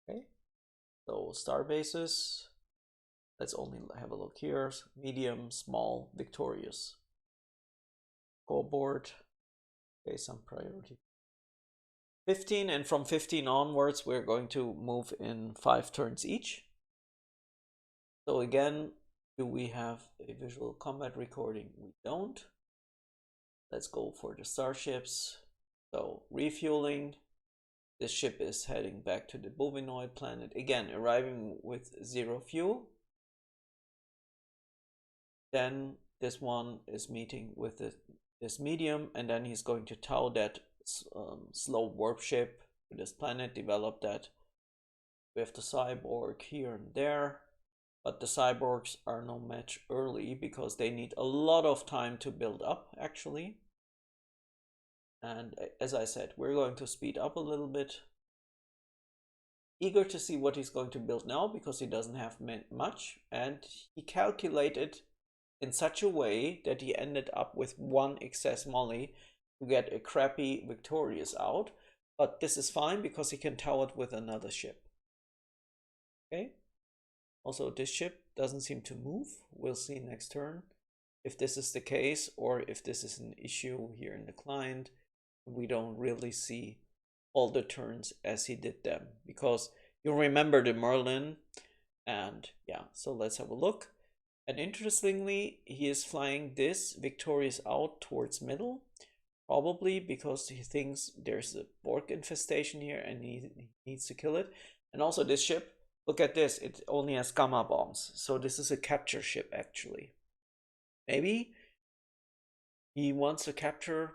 Okay. So star bases. Let's only have a look here. Medium, small, Victorious. Scoreboard. Okay, some priority. 15, and from 15 onwards, we're going to move in 5 turns each. So again, do we have a visual combat recording? We don't. Let's go for the starships. So refueling. This ship is heading back to the Bovinoid planet. Again, arriving with 0 fuel. Then this one is meeting with this medium, and then he's going to tow that slow warp ship to this planet, develop that. We have the cyborg here and there, but the cyborgs are no match early because they need a lot of time to build up actually. And as I said, we're going to speed up a little bit. Eager to see what he's going to build now because he doesn't have much, and he calculated in such a way that he ended up with 1 excess molly to get a crappy Victorious out, but this is fine because he can tow it with another ship. Okay, also this ship doesn't seem to move. We'll see next turn if this is the case or if this is an issue here in the client. We don't really see all the turns as he did them because you remember the Merlin. And yeah, so let's have a look. And interestingly, he is flying this Victorious out towards middle, probably because he thinks there's a Borg infestation here and he needs to kill it. And also this ship, look at this, it only has gamma bombs. So this is a capture ship actually. Maybe he wants to capture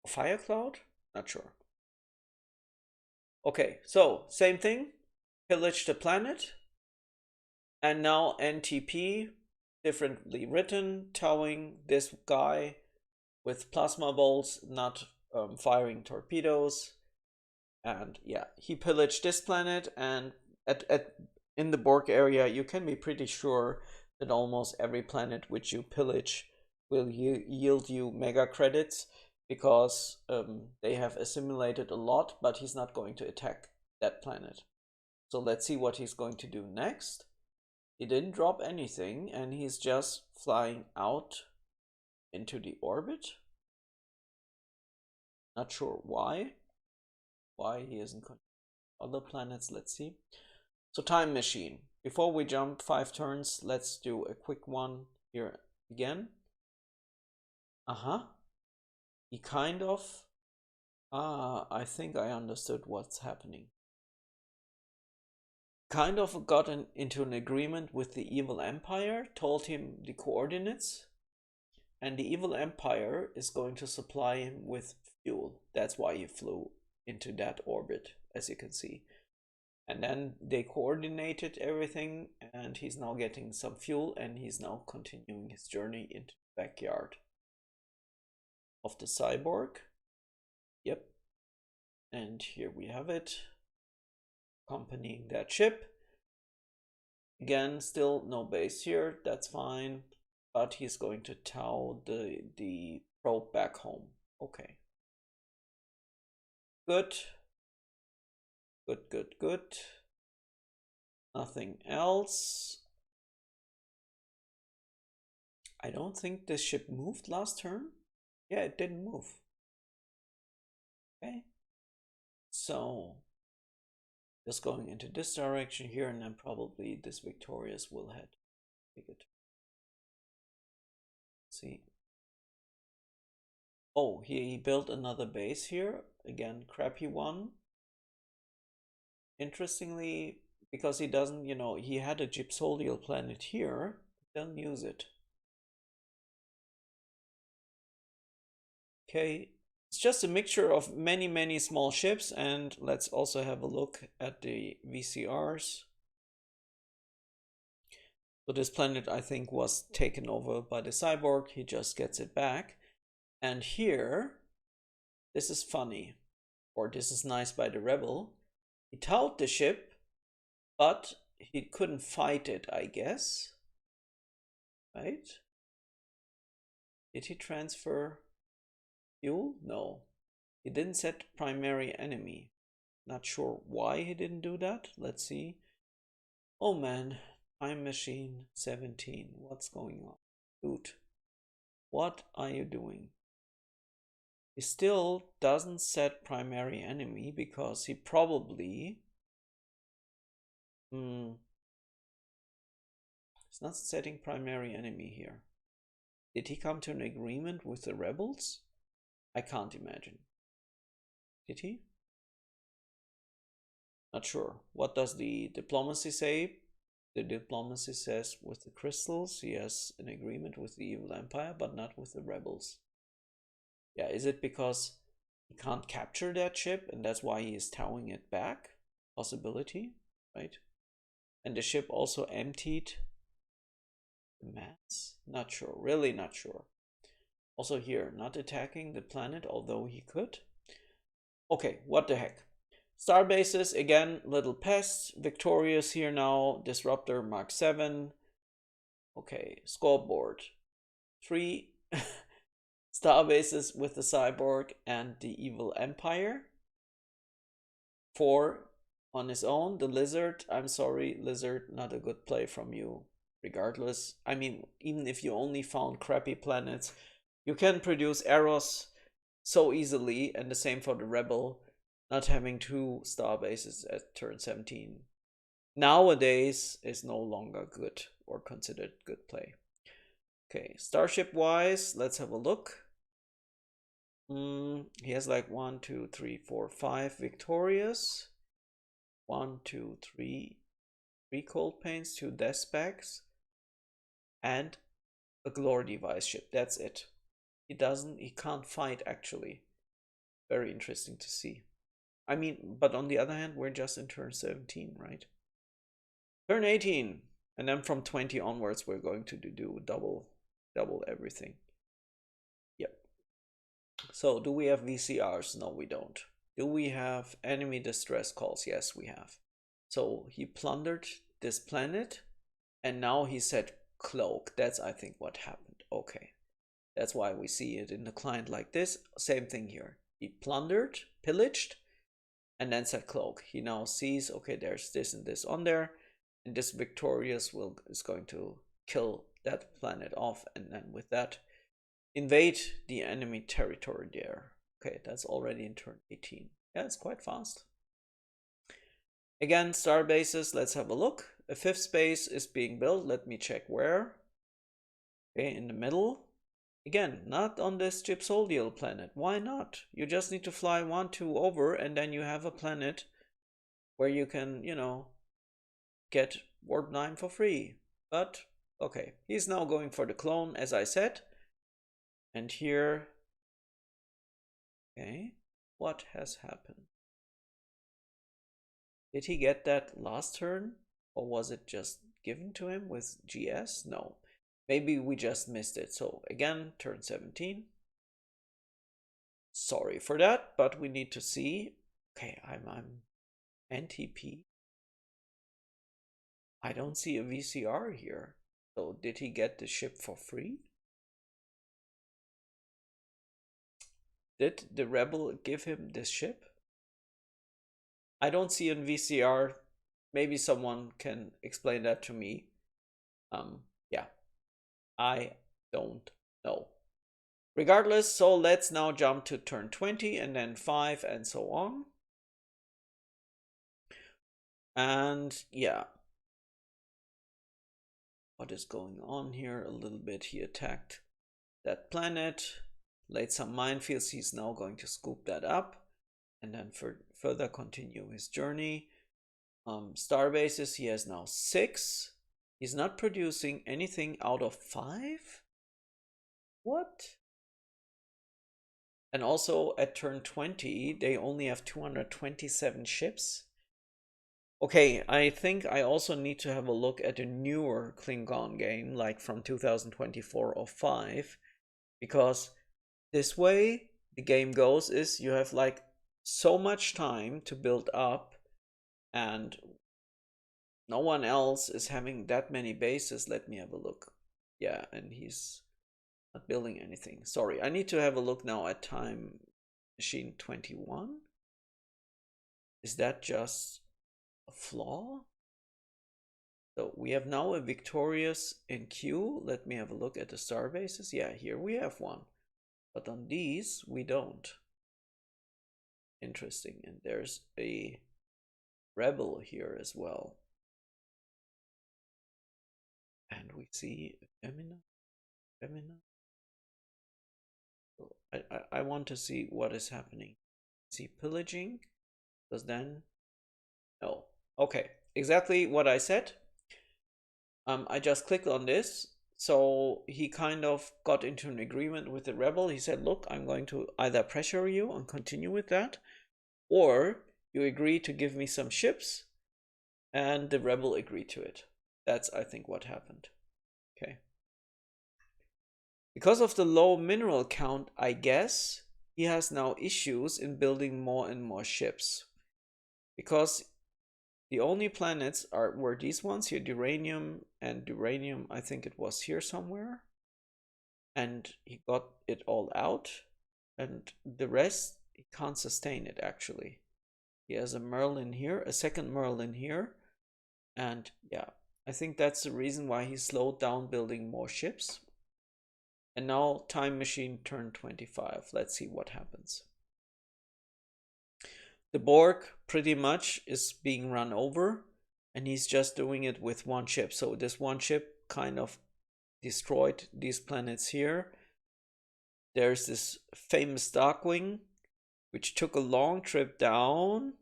a Firecloud? Not sure. Okay, so same thing, pillage the planet. And now NTP, differently written, towing this guy with plasma bolts, not firing torpedoes. And yeah, he pillaged this planet, and in the Borg area, you can be pretty sure that almost every planet which you pillage will yield you mega credits because they have assimilated a lot, but he's not going to attack that planet. So let's see what he's going to do next. He didn't drop anything, and he's just flying out into the orbit. Not sure why he isn't connected to other planets. Let's see. So time machine. Before we jump 5 turns, let's do a quick one here again. He kind of... I think I understood what's happening. Kind of got into an agreement with the evil empire, told him the coordinates, and the evil empire is going to supply him with fuel. That's why he flew into that orbit, as you can see. And then they coordinated everything, and he's now getting some fuel, and he's now continuing his journey into the backyard of the cyborg. Yep. And here we have it, accompanying that ship. Again, still no base here, that's fine, but he's going to tow the probe back home. Okay. Good. Good. Nothing else. I don't think this ship moved last turn. Yeah, it didn't move. Okay. So just going into this direction here, and then probably this Victorious will head. Take it. See. Oh, he built another base here. Again, crappy one. Interestingly, because he doesn't, you know, he had a gypsolial planet here, doesn't use it. Okay, it's just a mixture of many small ships, and let's also have a look at the VCRs. So this planet, I think, was taken over by the cyborg. He just gets it back. And here, this is funny, or this is nice by the rebel. He towed the ship, but he couldn't fight it, I guess. Right? Did he transfer fuel? No. He didn't set primary enemy. Not sure why he didn't do that. Let's see. Oh man, time machine 17. What's going on? Dude, what are you doing? He still doesn't set primary enemy because he probably he's not setting primary enemy here. Did he come to an agreement with the rebels? I can't imagine. Did he? Not sure. What does the diplomacy say? The diplomacy says with the crystals he has an agreement with the evil empire, but not with the rebels. Yeah, is it because he can't capture that ship and that's why he is towing it back? Possibility, right? And the ship also emptied the mass? Not sure, really not sure. Also here, not attacking the planet, although he could. Okay, what the heck. Star bases, again, little pests. Victorious here now, Disruptor Mark 7. Okay, scoreboard. 3 star bases with the cyborg and the evil empire. 4 on his own, the lizard. I'm sorry, lizard, not a good play from you. Regardless, I mean, even if you only found crappy planets, you can produce arrows so easily, and the same for the rebel, not having 2 star bases at turn 17. Nowadays is no longer good or considered good play. Okay, starship wise, let's have a look. He has like 1, 2, 3, 4, 5 victorious. 1, 2, 3 cold paints, 2 death specs, and a glory device ship. That's it. He can't fight actually. Very interesting to see. I mean, but on the other hand, we're just in turn 17, right? Turn 18, and then from 20 onwards, we're going to do double everything. Yep. So do we have VCRs? No, we don't. Do we have enemy distress calls? Yes, we have. So he plundered this planet, and now he said cloak. That's, I think, what happened. Okay. That's why we see it in the client like this. Same thing here. He plundered, pillaged, and then said cloak. He now sees, okay, there's this and this on there, and this victorious is going to kill that planet off, and then with that invade the enemy territory there. Okay, that's already in turn 18. Yeah, it's quite fast. Again, star bases, let's have a look. A 5th space is being built. Let me check where. Okay, in the middle. Again, not on this Gypsodial planet. Why not? You just need to fly 1, 2 over, and then you have a planet where you can, you know, get Warp 9 for free. But, okay, he's now going for the clone, as I said. And here, okay, what has happened? Did he get that last turn? Or was it just given to him with GS? No. Maybe we just missed it. So again, turn 17. Sorry for that, but we need to see. Okay, I'm NTP. I don't see a VCR here. So did he get the ship for free? Did the rebel give him this ship? I don't see a VCR. Maybe someone can explain that to me. Yeah, I don't know. Regardless, so let's now jump to turn 20 and then 5 and so on. And yeah, what is going on here? A little bit, he attacked that planet, laid some minefields. He's now going to scoop that up and then further continue his journey. Star bases, he has now 6. He's not producing anything out of 5. What? And also at turn 20, they only have 227 ships. Okay, I think I also need to have a look at a newer Klingon game, like from 2024 or 5, because this way the game goes is you have like so much time to build up, and no one else is having that many bases. Let me have a look. Yeah, and he's not building anything. Sorry, I need to have a look now at Time Machine 21. Is that just a flaw? So we have now a victorious in queue. Let me have a look at the star bases. Yeah, here we have one. but on these we don't. Interesting. And there's a rebel here as well. And we see Femina. I want to see what is happening. See pillaging, because then, no. Okay, exactly what I said. I just clicked on this. So he kind of got into an agreement with the rebel. He said, look, I'm going to either pressure you and continue with that, or you agree to give me some ships, and the rebel agreed to it. That's, I think, what happened. Okay. Because of the low mineral count, I guess, he has now issues in building more and more ships. Because the only planets were these ones here, Duranium and Duranium, I think it was here somewhere. And he got it all out. And the rest, he can't sustain it actually. He has a Merlin here, a second Merlin here. And yeah, I think that's the reason why he slowed down building more ships. And now Time Machine turn 25. Let's see what happens. The Borg pretty much is being run over, and he's just doing it with one ship. So this one ship kind of destroyed these planets here. There's this famous Darkwing, which took a long trip down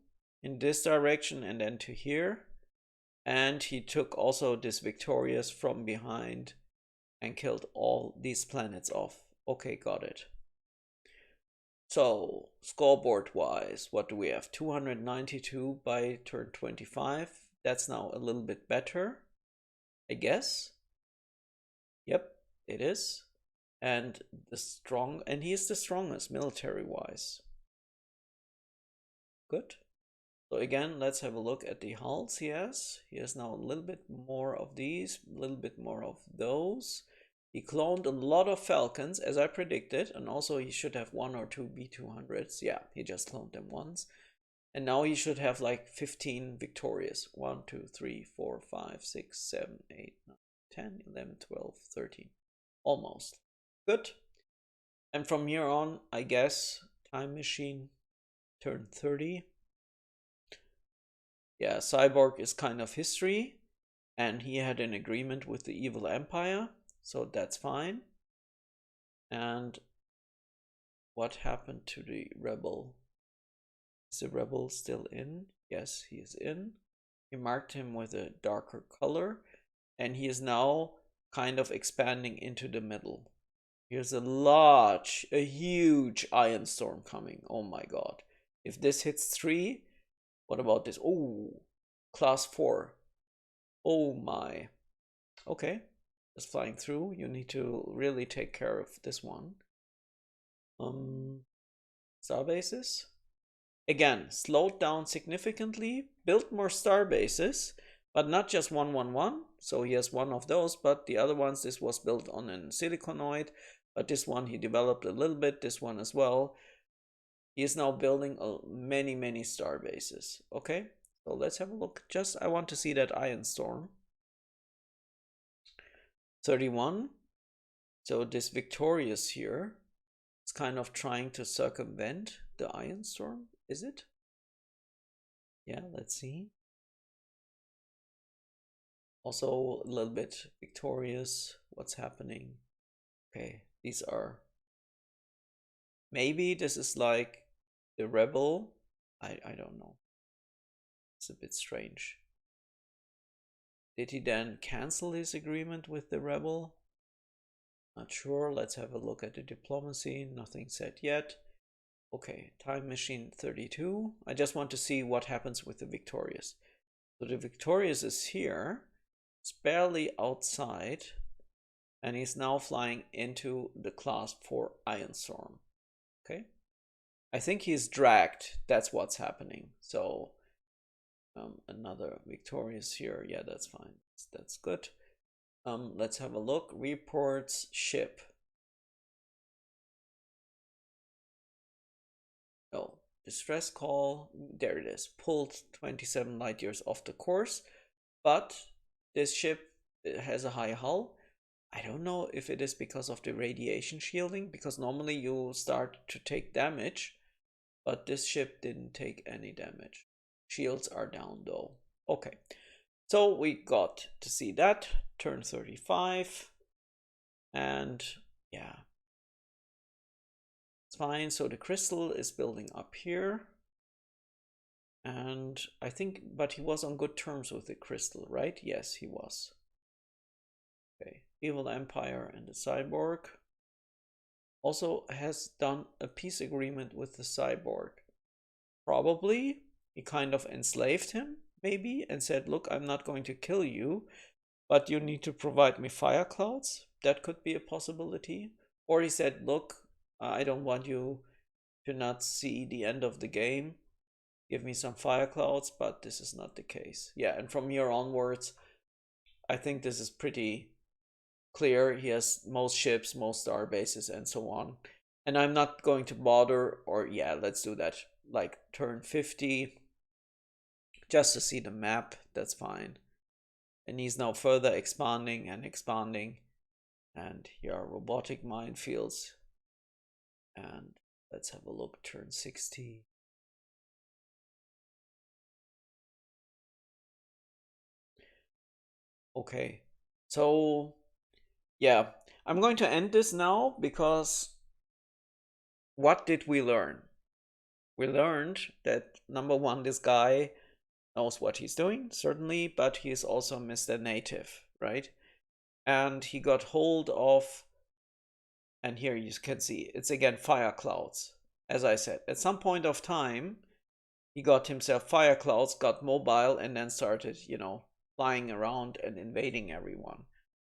in this direction and then to here. And he took also this Victorious from behind and killed all these planets off. Okay, got it. So, scoreboard-wise, what do we have? 292 by turn 25. That's now a little bit better, I guess. Yep, it is. And he is the strongest military-wise. Good. So again, let's have a look at the hulls he has. He has now a little bit more of these, a little bit more of those. He cloned a lot of Falcons, as I predicted, and also he should have 1 or 2 B200s. Yeah, he just cloned them once. And now he should have like 15 Victorious. 1, 2, 3, 4, 5, 6, 7, 8, 9, 10, 11, 12, 13. Almost. Good. And from here on, I guess, Time Machine turn 30. Yeah, Cyborg is kind of history. And he had an agreement with the Evil Empire. So that's fine. And what happened to the rebel? Is the rebel still in? Yes, he is in. He marked him with a darker color. And he is now kind of expanding into the middle. Here's a huge iron storm coming. Oh my god. If this hits 3, what about this? Oh, class 4. Oh my. Okay. Just flying through. You need to really take care of this one. Star bases. Again, slowed down significantly. Built more star bases, but not just 111. So he has one of those, but the other ones, this was built on a siliconoid. But this one he developed a little bit. This one as well. He is now building many star bases. Okay, so let's have a look. I want to see that iron storm. 31. So this Victorious here is kind of trying to circumvent the iron storm, is it? Yeah, let's see. Also a little bit Victorious. What's happening? Okay, these are... Maybe this is like the rebel. I don't know. It's a bit strange. Did he then cancel his agreement with the rebel? Not sure. Let's have a look at the diplomacy. Nothing said yet. Okay, Time Machine 32. I just want to see what happens with the Victorious. So the Victorious is here. It's barely outside. And he's now flying into the class 4 Iron Storm. Okay. I think he's dragged. That's what's happening. So another Victorious here. Yeah, that's fine. That's good. Let's have a look. Reports ship. Oh, distress call. There it is. Pulled 27 light years off the course. But this ship has a high hull. I don't know if it is because of the radiation shielding, because normally you start to take damage, but this ship didn't take any damage. Shields are down though. Okay, so we got to see that, turn 35, and yeah, it's fine. So the crystal is building up here. And I think, but he was on good terms with the crystal, right? Yes, he was. Okay, Evil Empire and the Cyborg also has done a peace agreement with the Cyborg. Probably he kind of enslaved him, maybe, and said, look, I'm not going to kill you, but you need to provide me Fireclouds. That could be a possibility. Or he said, look, I don't want you to not see the end of the game. Give me some Fireclouds, but this is not the case. Yeah, and from here onwards, I think this is pretty clear. He has most ships, most star bases, and so on. And I'm not going to bother, or yeah, let's do that. Like turn 50, just to see the map, that's fine. And he's now further expanding and expanding. And here are robotic minefields. And let's have a look, turn 60. Okay, so yeah, I'm going to end this now because what did we learn? We learned that number one, this guy knows what he's doing, certainly, but he is also Mr. Native, right? And he got hold of, and here you can see, it's again Fireclouds. As I said, at some point of time, he got himself Fireclouds, got mobile, and then started, you know, flying around and invading everyone.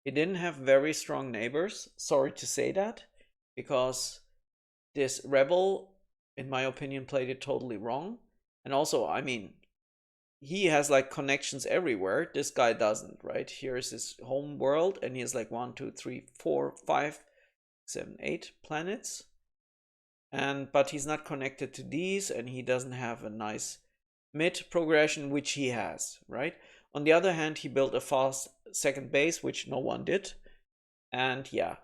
He didn't have very strong neighbors, sorry to say that, because this rebel, in my opinion, played it totally wrong. And also, I mean, he has like connections everywhere. This guy doesn't, right? Here's his home world, and he has like 1, 2, 3, 4, 5, 7, 8 planets. But he's not connected to these, and he doesn't have a nice mid progression, which he has, right? On the other hand, he built a fast second base, which no one did. And yeah,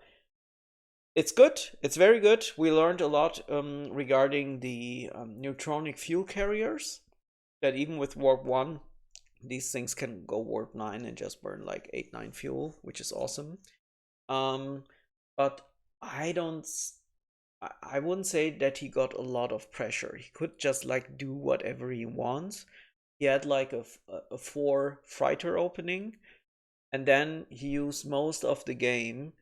it's good. It's very good. We learned a lot regarding the neutronic fuel carriers, that even with warp 1, these things can go warp 9 and just burn like 8, 9 fuel, which is awesome. But I wouldn't say that he got a lot of pressure. He could just like do whatever he wants. He had like a 4 freighter opening, and then he used most of the game,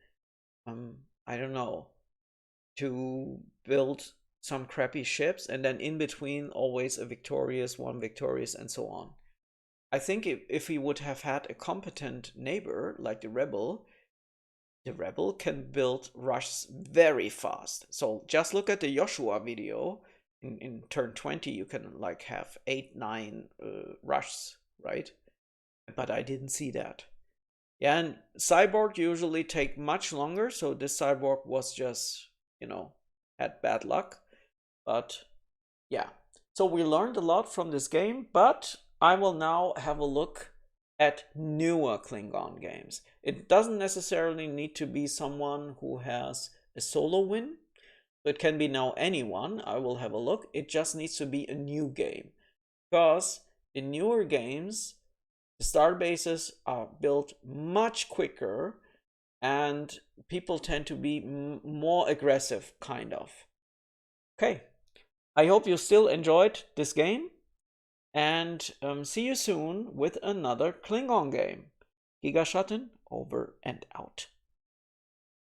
I don't know, to build some crappy ships, and then in between always a victorious, one victorious, and so on. I think if he would have had a competent neighbor like the rebel can build rushes very fast. So just look at the Joshua video. In turn 20 you can like have 8, 9 rushes, right? But I didn't see that. Yeah, and cyborg usually take much longer, so this cyborg was just, you know, had bad luck. But yeah, so we learned a lot from this game, but I will now have a look at newer Klingon games. It doesn't necessarily need to be someone who has a solo win. It can be now anyone. I will have a look. It just needs to be a new game, because in newer games the star bases are built much quicker and people tend to be more aggressive, kind of. Okay, I hope you still enjoyed this game, and see you soon with another Klingon game. Gigaschatten over and out.